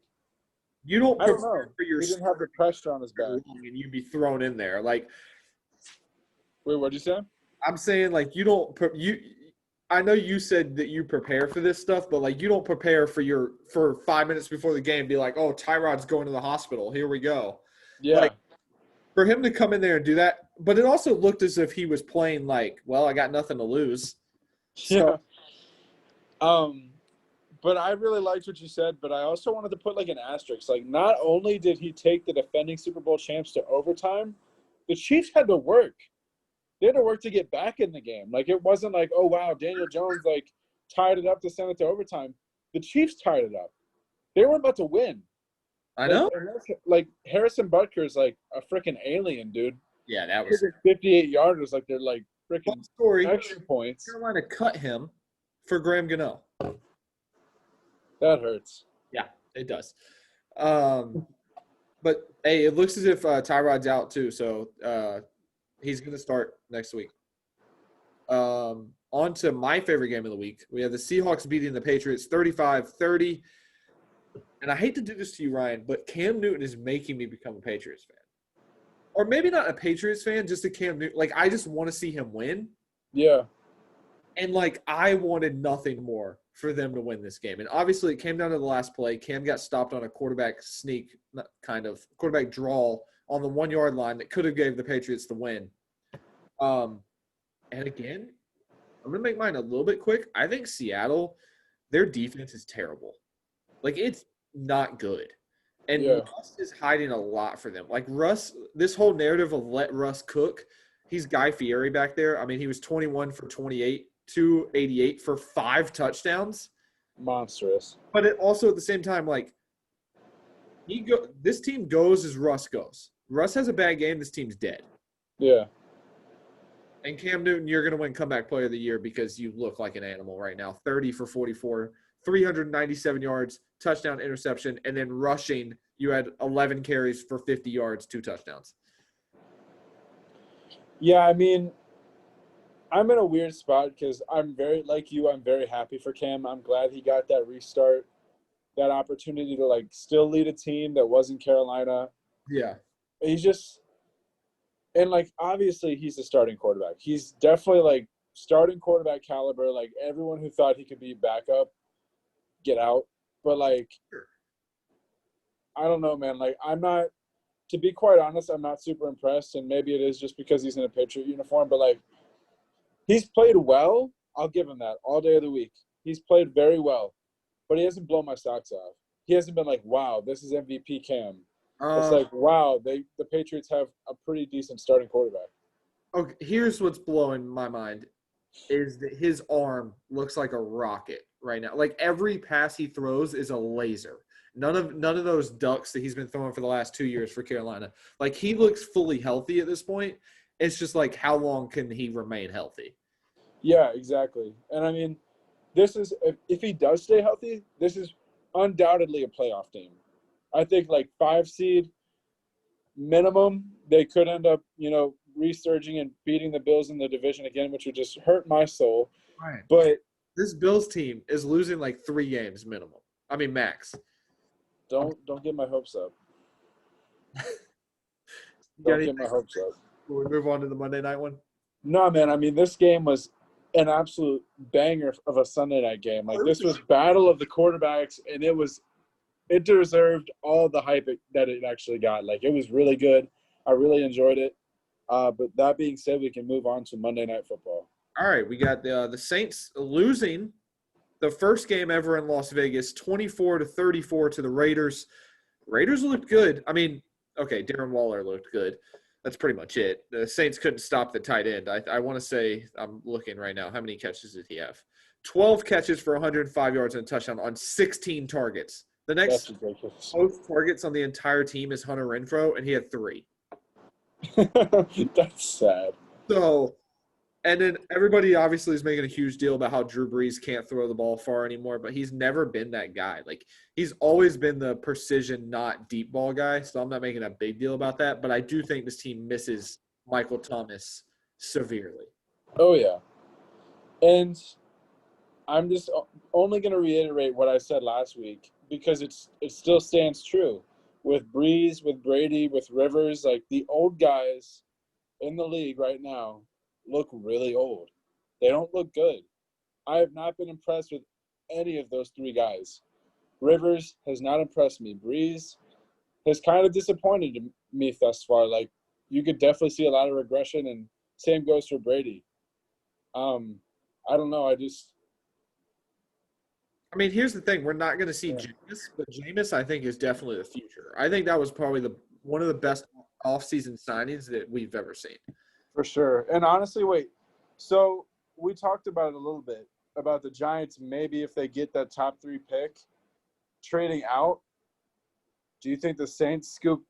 You don't I don't know. prepare for your He didn't have the pressure on his back. and you'd be thrown in there. Like, Wait, what'd you say? I'm saying, like, you don't – I know you said that you prepare for this stuff, but, like, you don't prepare for 5 minutes before the game, be like, oh, Tyrod's going to the hospital. Here we go. Yeah. Like, for him to come in there and do that, but it also looked as if he was playing like, well, I got nothing to lose. So, yeah. But I really liked what you said, but I also wanted to put like an asterisk. Like, not only did he take the defending Super Bowl champs to overtime, the Chiefs had to work. They had to work to get back in the game. Like, it wasn't like, oh, wow, Daniel Jones, like, tied it up to send it to overtime. The Chiefs tied it up. They weren't about to win. I know. Like, Harrison Butker is like a freaking alien, dude. Yeah, that was 58 yarders. Like, they're like freaking story. extra points. Carolina cut him for Graham Gano. That hurts. Yeah, it does. But hey, it looks as if Tyrod's out too, so he's going to start next week. On to my favorite game of the week. We have the Seahawks beating the Patriots 35-30. And I hate to do this to you, Ryan, but Cam Newton is making me become a Patriots fan. Or maybe not a Patriots fan, just a Cam Newton. Like, I just want to see him win. Yeah. And, like, I wanted nothing more for them to win this game. And obviously it came down to the last play. Cam got stopped on a quarterback sneak, quarterback draw on the 1 yard line that could have gave the Patriots the win. And again, I'm going to make mine a little bit quick. I think Seattle, their defense is terrible. Like, it's not good. And Russ is hiding a lot for them. Like, Russ, this whole narrative of let Russ cook, he's Guy Fieri back there. I mean, he was 21 for 28, 288 for 5 touchdowns. Monstrous. But it also at the same time, like, this team goes as Russ goes. Russ has a bad game, this team's dead. Yeah. And Cam Newton, you're going to win comeback player of the year because you look like an animal right now. 30 for 44, 397 yards, touchdown, interception, and then rushing, you had 11 carries for 50 yards, 2 touchdowns. Yeah, I mean, I'm in a weird spot because I'm very happy for Cam. I'm glad he got that restart, that opportunity to, like, still lead a team that wasn't Carolina. Yeah. He's just – and, like, obviously he's a starting quarterback. He's definitely, like, starting quarterback caliber. Like, everyone who thought he could be backup, get out. But, like, I don't know, man. Like, I'm not – to be quite honest, I'm not super impressed, and maybe it is just because he's in a Patriot uniform. But, like, he's played well. I'll give him that all day of the week. He's played very well, but he hasn't blown my socks off. He hasn't been like, wow, this is MVP Cam. It's like, wow, the Patriots have a pretty decent starting quarterback. Okay, here's what's blowing my mind is that his arm looks like a rocket right now. Like, every pass he throws is a laser. None of those ducks that he's been throwing for the last 2 years for Carolina. Like, he looks fully healthy at this point. It's just like, how long can he remain healthy? Yeah, exactly. And I mean, this is if he does stay healthy, this is undoubtedly a playoff team. I think like 5 seed minimum, they could end up, resurging and beating the Bills in the division again, which would just hurt my soul. Right. But This Bills team is losing like 3 games minimum. I mean, max. don't get my hopes up. You got Don't get anything my hopes up. before we move on to the Monday night one? No, man. I mean, this game was an absolute banger of a Sunday night game. Like, this was battle of the quarterbacks, and it deserved all the hype that it actually got. Like, it was really good. I really enjoyed it. But that being said, we can move on to Monday Night Football. All right, we got the Saints losing the first game ever in Las Vegas, 24-34 to the Raiders. Raiders looked good. I mean, okay, Darren Waller looked good. That's pretty much it. The Saints couldn't stop the tight end. I want to say, I'm looking right now, how many catches did he have? 12 catches for 105 yards and a touchdown on 16 targets. The next most targets on the entire team is Hunter Renfrow, and he had 3. That's sad. So, and then everybody obviously is making a huge deal about how Drew Brees can't throw the ball far anymore, but he's never been that guy. Like, he's always been the precision, not deep ball guy, so I'm not making a big deal about that, but I do think this team misses Michael Thomas severely. Oh, yeah. And I'm just only going to reiterate what I said last week because it still stands true. With Brees, with Brady, with Rivers, like, the old guys in the league right now look really old. They don't look good. I have not been impressed with any of those 3 guys. Rivers has not impressed me. Brees has kind of disappointed me thus far. Like, you could definitely see a lot of regression, and same goes for Brady. I don't know. I mean, here's the thing. We're not going to see Jameis, but Jameis, I think, is definitely the future. I think that was probably one of the best offseason signings that we've ever seen. For sure. And honestly, wait. So we talked about it a little bit, about the Giants, maybe if they get that top 3 pick, trading out. Do you think the Saints scoop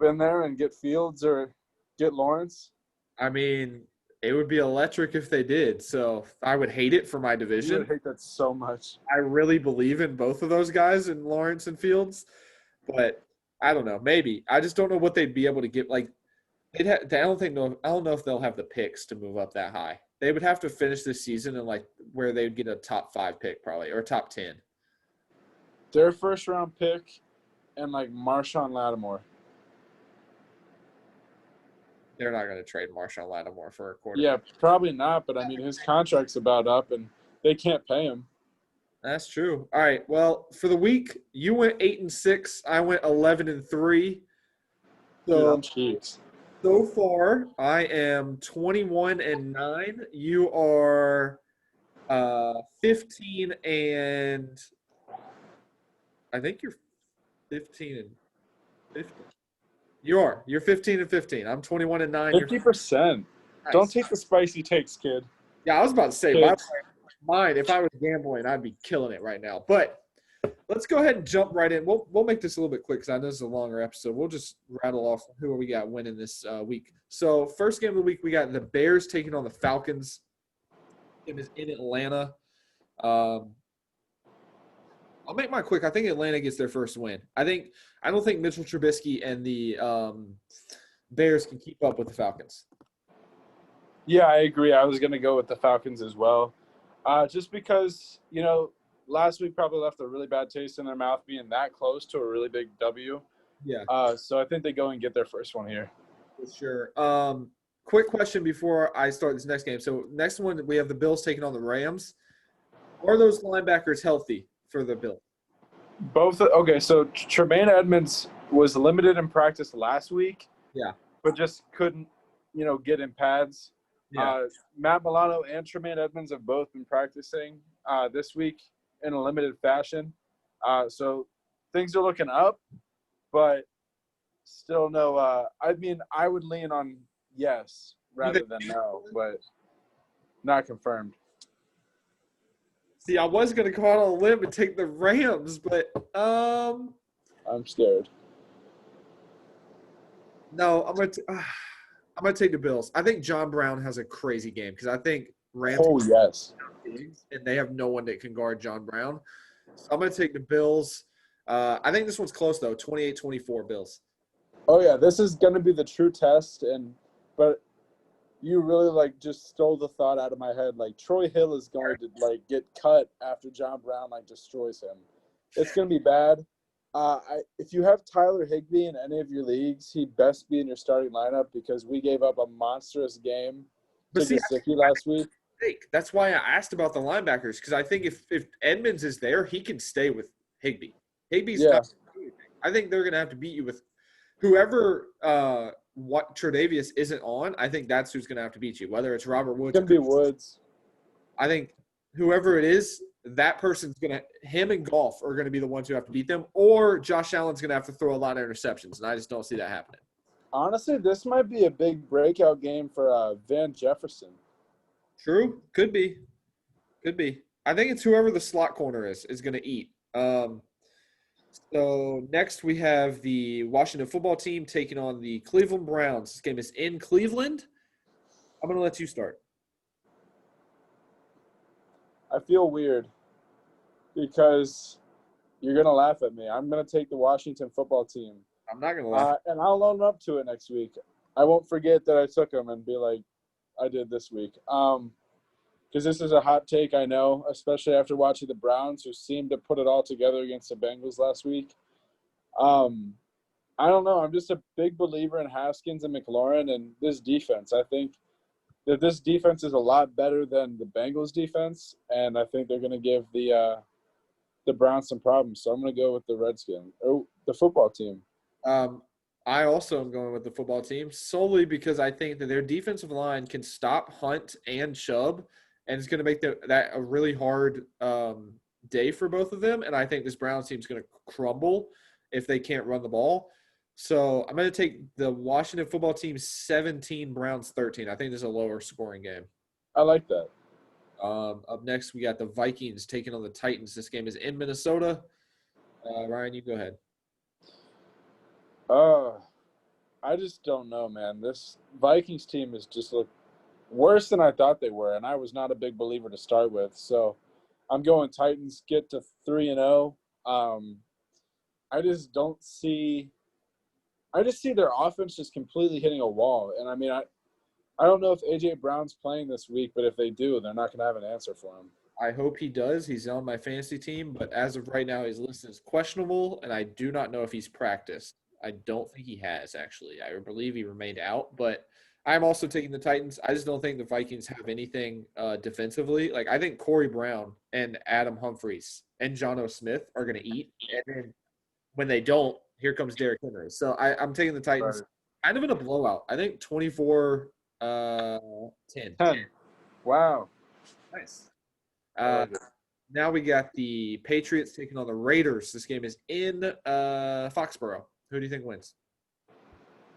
in there and get Fields or get Lawrence? I mean, it would be electric if they did. So I would hate it for my division. You would hate that so much. I really believe in both of those guys, in Lawrence and Fields. But I don't know. Maybe. I just don't know what they'd be able to get. Like, I don't know if they'll have the picks to move up that high. They would have to finish this season in, like, where they would get a top 5 pick probably, or top 10. Their first round pick and, like, Marshawn Lattimore. They're not going to trade Marshawn Lattimore for a quarterback. Yeah, probably not. But I mean, his contract's about up, and they can't pay him. That's true. All right. Well, for the week, you went 8-6. I went 11-3. So, cheeks. So far, I am 21-9. You are 15 and I think you're 15 and 15. You are. You're 15 and 15. I'm 21-9. 50%. Nice. Don't take the spicy takes, kid. Yeah, I was about to say, mine, if I was gambling, I'd be killing it right now. But let's go ahead and jump right in. We'll make this a little bit quick because I know this is a longer episode. We'll just rattle off who we got winning this week. So first game of the week, we got the Bears taking on the Falcons. It is in Atlanta. I'll make mine quick. I think Atlanta gets their first win. I don't think Mitchell Trubisky and the Bears can keep up with the Falcons. Yeah, I agree. I was going to go with the Falcons as well. Just because, last week probably left a really bad taste in their mouth being that close to a really big W. Yeah. So I think they go and get their first one here. For sure. Quick question before I start this next game. So next one, we have the Bills taking on the Rams. Are those linebackers healthy for the Bills? Both. Okay, so Tremaine Edmonds was limited in practice last week. Yeah. But just couldn't, get in pads. Yeah. Matt Milano and Tremaine Edmonds have both been practicing this week in a limited fashion. So things are looking up, but still no. I would lean on yes rather than no, but not confirmed. See, I was gonna go out on a limb and take the Rams, but I'm scared. no, I'm gonna take the Bills. I think John Brown has a crazy game because I think Rams Oh yes. and they have no one that can guard John Brown. So I'm gonna take the Bills. I think this one's close though, 28-24 Bills. Oh yeah, this is gonna be the true test, but you really like just stole the thought out of my head. Like Troy Hill is going to like get cut after John Brown like destroys him. It's gonna be bad. If you have Tyler Higbee in any of your leagues, he'd best be in your starting lineup because we gave up a monstrous game to Gesicki last week. That's why I asked about the linebackers because I think if Edmonds is there, he can stay with Higbee. Higbee's not. I think they're gonna have to beat you with whoever. What Tre'Davious isn't on, I think that's who's gonna have to beat you. Whether it's Robert Woods, it's gonna be Woods. I think whoever it is, that person's him and Goff are gonna be the ones who have to beat them, or Josh Allen's gonna have to throw a lot of interceptions, and I just don't see that happening. Honestly, this might be a big breakout game for Van Jefferson. True, could be. I think it's whoever the slot corner is gonna eat. So next we have the Washington football team taking on the Cleveland Browns. This game is in Cleveland. I'm gonna let you start. I feel weird because you're gonna laugh at me. I'm gonna take the Washington football team. I'm not gonna laugh. And I'll own up to it next week. I won't forget that I took them and be like, I did this week. Because this is a hot take, I know, especially after watching the Browns, who seemed to put it all together against the Bengals last week. I don't know. I'm just a big believer in Haskins and McLaurin and this defense. I think that this defense is a lot better than the Bengals defense, and I think they're going to give the Browns some problems. So I'm going to go with the Redskins or the football team. I also am going with the football team solely because I think that their defensive line can stop Hunt and Chubb, and it's going to make that a really hard day for both of them. And I think this Browns team is going to crumble if they can't run the ball. So I'm going to take the Washington football team 17, Browns 13. I think this is a lower scoring game. I like that. Up next, we got the Vikings taking on the Titans. This game is in Minnesota. Ryan, you go ahead. I just don't know, man. This Vikings team is just look worse than I thought they were, and I was not a big believer to start with. So I'm going Titans get to 3-0. I just don't see – I just see their offense just completely hitting a wall. And, I mean, I don't know if A.J. Brown's playing this week, but if they do, they're not going to have an answer for him. I hope he does. He's on my fantasy team, but as of right now, he's listed as questionable, and I do not know if he's practiced. I don't think he has, actually. I believe he remained out, but I'm also taking the Titans. I just don't think the Vikings have anything defensively. Like, I think Corey Brown and Adam Humphries and Jonnu Smith are going to eat, and then when they don't, here comes Derrick Henry. So I'm taking the Titans kind of in a blowout. I think 24-10. 10. Wow. Nice. Now we got the Patriots taking on the Raiders. This game is in Foxborough. Who do you think wins?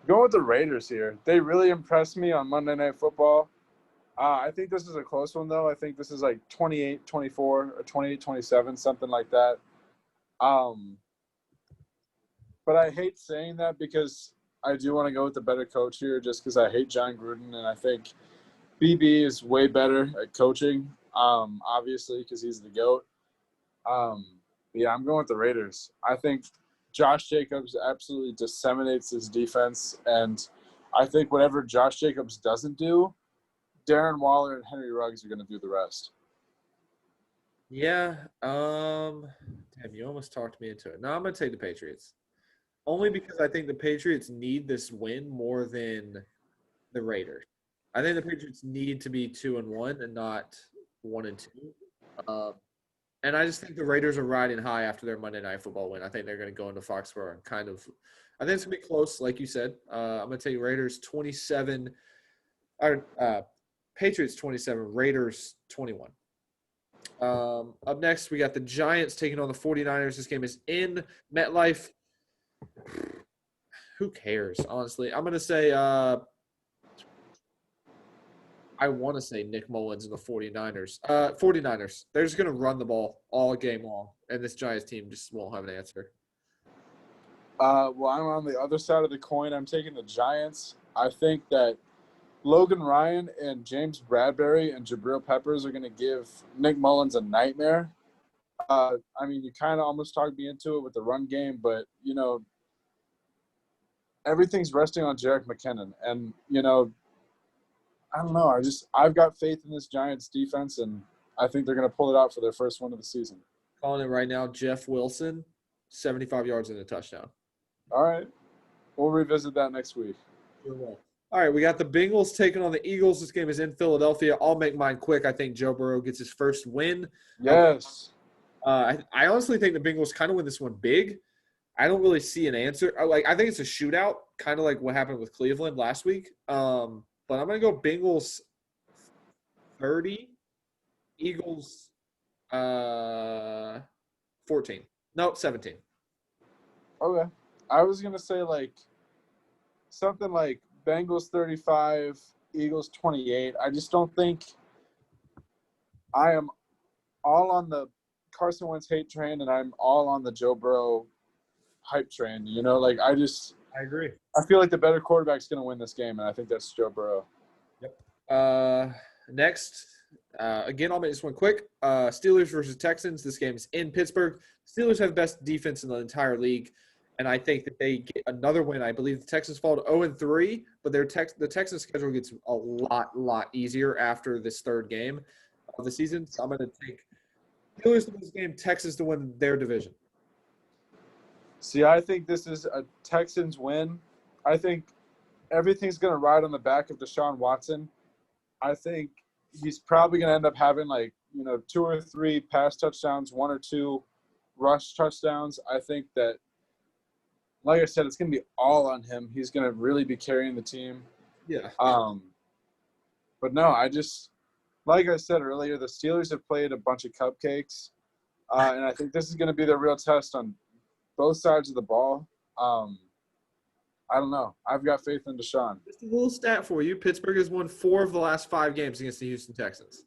Going with the Raiders here. They really impressed me on Monday Night Football. I think this is a close one, though. I think this is like 28-24 or 28-27, something like that. But I hate saying that because I do want to go with the better coach here just because I hate John Gruden, and I think BB is way better at coaching, obviously, because he's the GOAT. Yeah, I'm going with the Raiders. I think Josh Jacobs absolutely disseminates his defense, and I think whatever Josh Jacobs doesn't do, Darren Waller and Henry Ruggs are going to do the rest. Yeah. Damn, you almost talked me into it. No, I'm going to take the Patriots. Only because I think the Patriots need this win more than the Raiders. I think the Patriots need to be 2-1 and not 1-2. And I just think the Raiders are riding high after their Monday Night Football win. I think they're going to go into Foxborough and I think it's going to be close, like you said. I'm going to take Raiders 27 – Patriots 27, Raiders 21. Up next, we got the Giants taking on the 49ers. This game is in MetLife. Who cares, honestly? I'm going to say I'm I want to say Nick Mullins and the 49ers. 49ers. They're just going to run the ball all game long, and this Giants team just won't have an answer. Well, I'm on the other side of the coin. I'm taking the Giants. I think that Logan Ryan and James Bradbury and Jabril Peppers are going to give Nick Mullins a nightmare. I mean, you kind of almost talked me into it with the run game, but, everything's resting on Jerick McKinnon. And, I don't know. I've got faith in this Giants defense, and I think they're going to pull it out for their first win of the season. Calling it right now, Jeff Wilson, 75 yards and a touchdown. All right. We'll revisit that next week. All right, we got the Bengals taking on the Eagles. This game is in Philadelphia. I'll make mine quick. I think Joe Burrow gets his first win. Yes. I honestly think the Bengals kind of win this one big. I don't really see an answer. I think it's a shootout, kind of like what happened with Cleveland last week. But I'm going to go Bengals 30, Eagles 14. No, 17. Okay. I was going to say something like Bengals 35, Eagles 28. I just don't think I am all on the Carson Wentz hate train and I'm all on the Joe Burrow hype train. I agree. I feel like the better quarterback's going to win this game, and I think that's Joe Burrow. Yep. Next, again, I'll make this one quick. Steelers versus Texans. This game is in Pittsburgh. Steelers have best defense in the entire league, and I think that they get another win. I believe the Texans fall to 0-3, but the Texans' schedule gets a lot easier after this third game of the season. So I'm going to take Steelers to win this game, Texans to win their division. See, I think this is a Texans win. I think everything's going to ride on the back of Deshaun Watson. I think he's probably going to end up having 2 or 3 pass touchdowns, 1 or 2 rush touchdowns. I think that, like I said, it's going to be all on him. He's going to really be carrying the team. Yeah. But no, like I said earlier, the Steelers have played a bunch of cupcakes, and I think this is going to be the real test on both sides of the ball. I don't know. I've got faith in Deshaun. Just a little stat for you. Pittsburgh has won 4 of the last 5 games against the Houston Texans.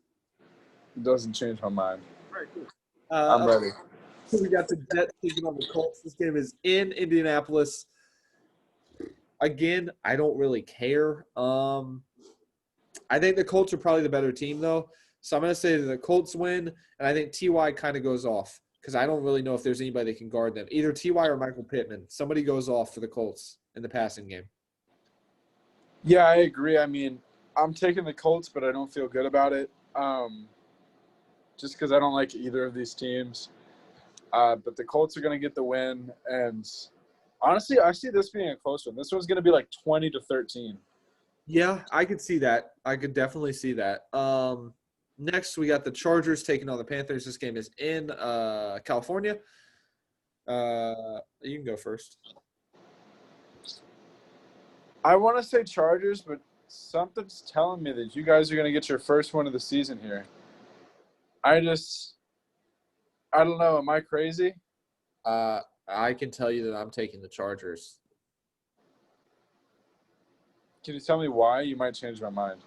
It doesn't change my mind. All right, cool. I'm ready. So we got the Jets taking on the Colts. This game is in Indianapolis. Again, I don't really care. I think the Colts are probably the better team, though. So I'm going to say that the Colts win, and I think T.Y. kind of goes off because I don't really know if there's anybody that can guard them. Either T.Y. or Michael Pittman. Somebody goes off for the Colts in the passing game. Yeah, I agree. I mean, I'm taking the Colts, but I don't feel good about it just because I don't like either of these teams. But the Colts are going to get the win. And honestly, I see this being a close one. This one's going to be 20-13. Yeah, I could see that. I could definitely see that. Next, we got the Chargers taking on the Panthers. This game is in California. You can go first. I want to say Chargers, but something's telling me that you guys are going to get your first win of the season here. I don't know. Am I crazy? I can tell you that I'm taking the Chargers. Can you tell me why? You might change my mind.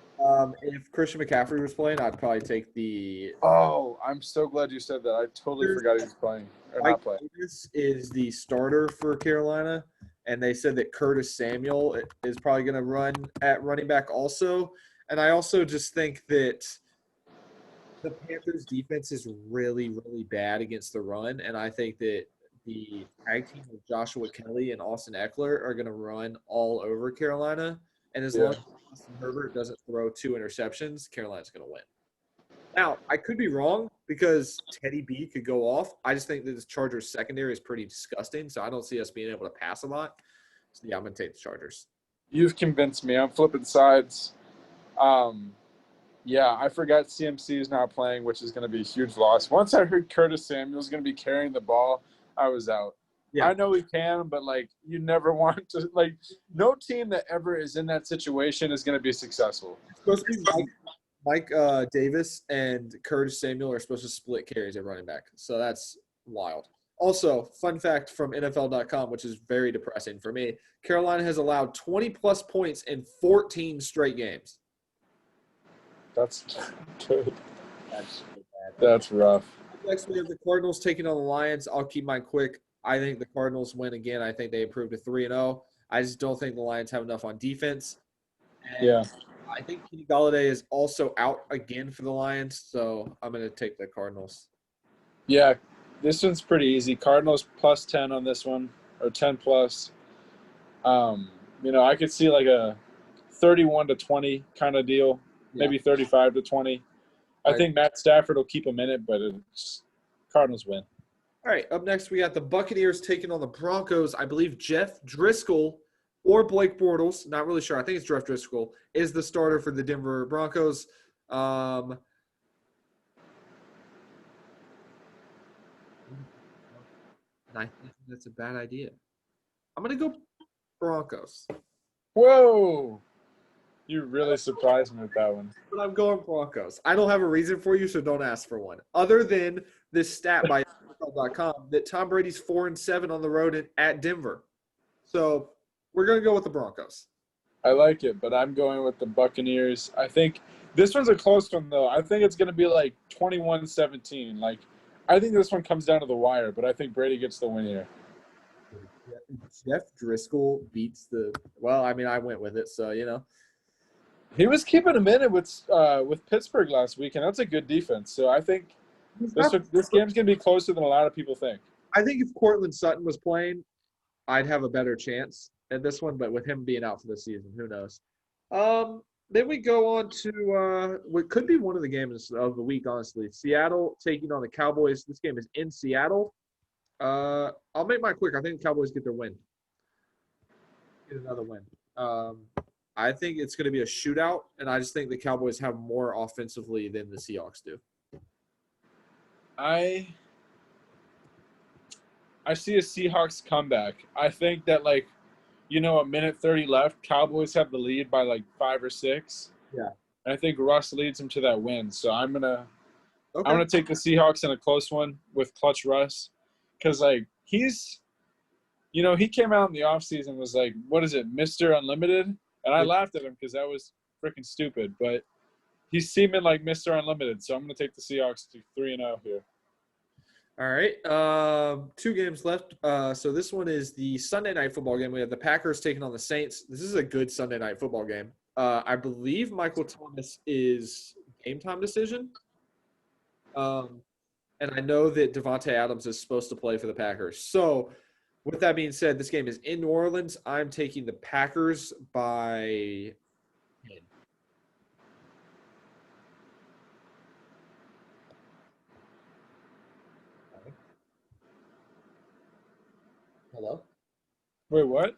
If Christian McCaffrey was playing, I'd probably take the – Oh, I'm so glad you said that. I totally forgot he was playing or not playing. Davis is the starter for Carolina, and they said that Curtis Samuel is probably going to run at running back also. And I also just think that the Panthers' defense is really, really bad against the run, and I think that the tag team of Joshua Kelly and Austin Eckler are going to run all over Carolina. And as long as Justin Herbert doesn't throw 2 interceptions, Carolina's going to win. Now, I could be wrong because Teddy B could go off. I just think that this Chargers secondary is pretty disgusting, so I don't see us being able to pass a lot. So, yeah, I'm going to take the Chargers. You've convinced me. I'm flipping sides. Yeah, I forgot CMC is not playing, which is going to be a huge loss. Once I heard Curtis Samuel is going to be carrying the ball, I was out. Yeah. I know he can, but, you never want to – no team that ever is in that situation is going to be successful. It's supposed to be Mike Davis and Curtis Samuel are supposed to split carries at running back. So that's wild. Also, fun fact from NFL.com, which is very depressing for me, Carolina has allowed 20-plus points in 14 straight games. That's good. That's so bad. That's rough. Next, we have the Cardinals taking on the Lions. I'll keep mine quick. I think the Cardinals win again. I think they improved to 3-0. I just don't think the Lions have enough on defense. And Yeah. I think Kenny Galladay is also out again for the Lions, so I'm going to take the Cardinals. Yeah, this one's pretty easy. Cardinals plus 10 on this one, or 10 plus. I could see like a 31-20 kind of deal, maybe 35-20. I think Matt Stafford will keep him in it, but it's Cardinals win. All right, up next we got the Buccaneers taking on the Broncos. I believe Jeff Driscoll or Blake Bortles, not really sure. I think it's Jeff Driscoll, is the starter for the Denver Broncos. I think that's a bad idea. I'm going to go Broncos. Whoa! You really surprised me with that one. But I'm going Broncos. I don't have a reason for you, so don't ask for one. Other than this stat by NFL.com that Tom Brady's 4-7 on the road at Denver. So we're going to go with the Broncos. I like it, but I'm going with the Buccaneers. I think this one's a close one, though. I think it's going to be like 21-17. Like, I think this one comes down to the wire, but I think Brady gets the win here. Jeff Driscoll beats the – well, I mean, I went with it, so, He was keeping him in it with Pittsburgh last week, and that's a good defense. So I think this game's going to be closer than a lot of people think. I think if Cortland Sutton was playing, I'd have a better chance at this one, but with him being out for the season, who knows? Then we go on to what could be one of the games of the week, honestly. Seattle taking on the Cowboys. This game is in Seattle. I'll make mine quick. I think the Cowboys get their win. Get another win. I think it's going to be a shootout, and I just think the Cowboys have more offensively than the Seahawks do. I see a Seahawks comeback. I think that, a minute 30 left, Cowboys have the lead by 5 or 6. Yeah. And I think Russ leads them to that win. So I'm gonna take the Seahawks in a close one with Clutch Russ. Because, he's – he came out in the offseason and was like, what is it, Mr. Unlimited? And I laughed at him because that was freaking stupid. But he's seeming like Mr. Unlimited. So I'm going to take the Seahawks to 3-0 here. All right. 2 games left. So this one is the Sunday night football game. We have the Packers taking on the Saints. This is a good Sunday night football game. I believe Michael Thomas is game time decision. And I know that Devontae Adams is supposed to play for the Packers. So with that being said, this game is in New Orleans. I'm taking the Packers by 10. Hello? Wait, what?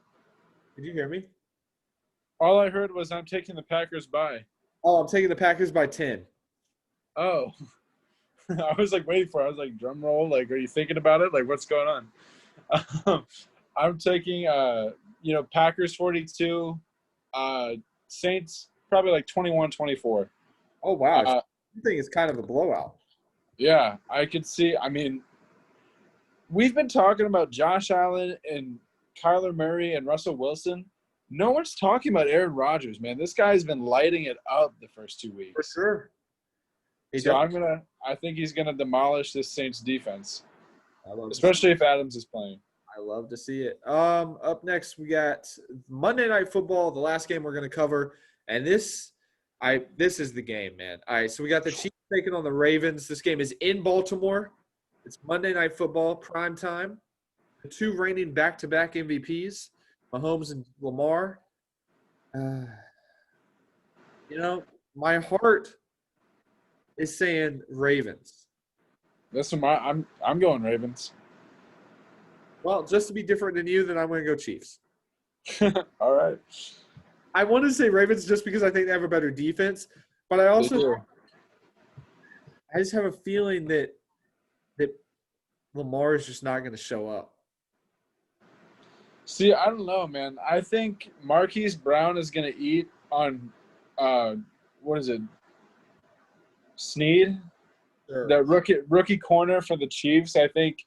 Did you hear me? All I heard was I'm taking the Packers by. Oh, I'm taking the Packers by 10. Oh. I was waiting for it. I was drum roll. Are you thinking about it? What's going on? I'm taking, Packers 42, Saints probably 21-24. Oh, wow. I think it's kind of a blowout. Yeah, I could see. I mean, we've been talking about Josh Allen and Kyler Murray and Russell Wilson. No one's talking about Aaron Rodgers, man. This guy's been lighting it up the first 2 weeks. For sure. I think he's gonna demolish this Saints defense, especially if Adams is playing. I love to see it. Up next we got Monday Night Football, the last game we're gonna cover, and this is the game, man. All right, so we got the Chiefs taking on the Ravens. This game is in Baltimore. It's Monday Night Football, prime time. The 2 reigning back-to-back MVPs, Mahomes and Lamar. My heart is saying Ravens. That's what I'm going Ravens. Well, just to be different than you, then I'm going to go Chiefs. All right. I want to say Ravens just because I think they have a better defense, but I just have a feeling that Lamar is just not going to show up. See, I don't know, man. I think Marquise Brown is going to eat on what is it? Snead, Sure. the rookie corner for the Chiefs. I think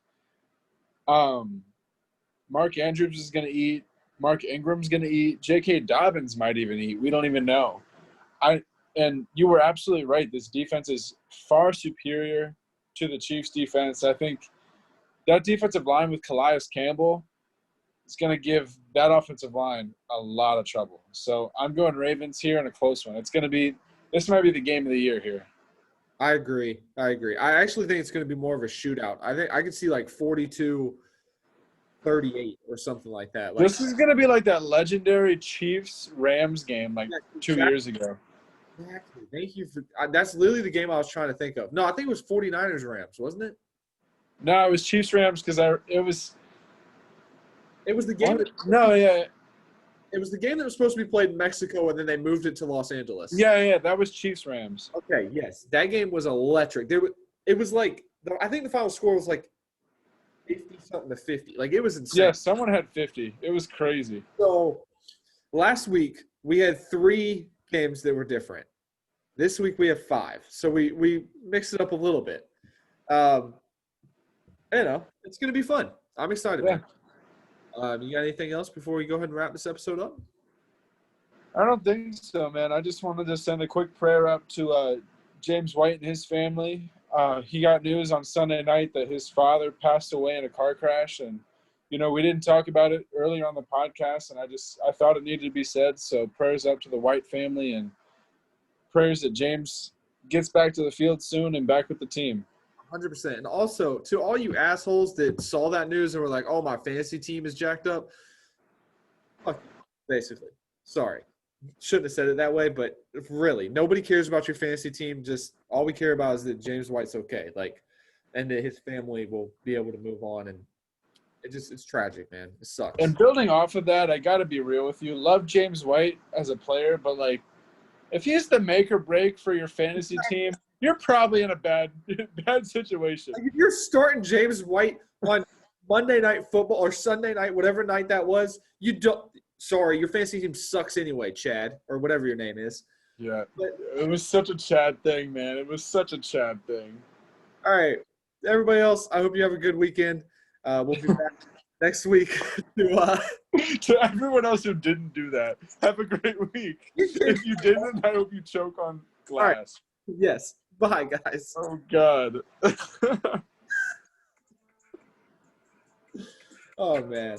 Mark Andrews is going to eat. Mark Ingram's going to eat. J.K. Dobbins might even eat. We don't even know. And you were absolutely right. This defense is far superior to the Chiefs' defense. I think that defensive line with Calais Campbell is going to give that offensive line a lot of trouble. So I'm going Ravens here in a close one. This might be the game of the year here. I agree. I actually think it's going to be more of a shootout. I think I could see like 42-38 or something like that. Like, This is going to be like that legendary Chiefs-Rams game like 2 years ago. Exactly. Thank you for that's literally the game I was trying to think of. No, I think it was 49ers Rams, wasn't it? No, it was Chiefs-Rams because It was the game. It was the game that was supposed to be played in Mexico, and then they moved it to Los Angeles. Yeah, that was Chiefs-Rams. Okay, yes, that game was electric. It was like I think the final score was like 50-something to 50. Like, it was insane. Yeah, someone had 50. It was crazy. So last week we had 3 games that were different. This week we have 5. So we mixed it up a little bit. It's gonna be fun. I'm excited, man. You got anything else before we go ahead and wrap this episode up? I don't think so, man. I just wanted to send a quick prayer up to James White and his family. He got news on Sunday night that his father passed away in a car crash, and we didn't talk about it earlier on the podcast, and I thought it needed to be said. So prayers up to the White family, and prayers that James gets back to the field soon and back with the team. 100%. And also, to all you assholes that saw that news and were like, oh, my fantasy team is jacked up, basically. Sorry. Shouldn't have said it that way, but really, nobody cares about your fantasy team. Just all we care about is that James White's okay, and that his family will be able to move on. And it's tragic, man. It sucks. And building off of that, I got to be real with you. Love James White as a player, but, if he's the make or break for your fantasy team, you're probably in a bad situation. If you're starting James White on Monday Night Football or Sunday night, whatever night that was, you don't. Sorry, your fantasy team sucks anyway, Chad, or whatever your name is. Yeah, it was such a Chad thing, man. It was such a Chad thing. All right, everybody else, I hope you have a good weekend. We'll be back next week to everyone else who didn't do that. Have a great week. If you didn't, I hope you choke on glass. Right. Yes. Bye, guys. Oh, God. Oh, man.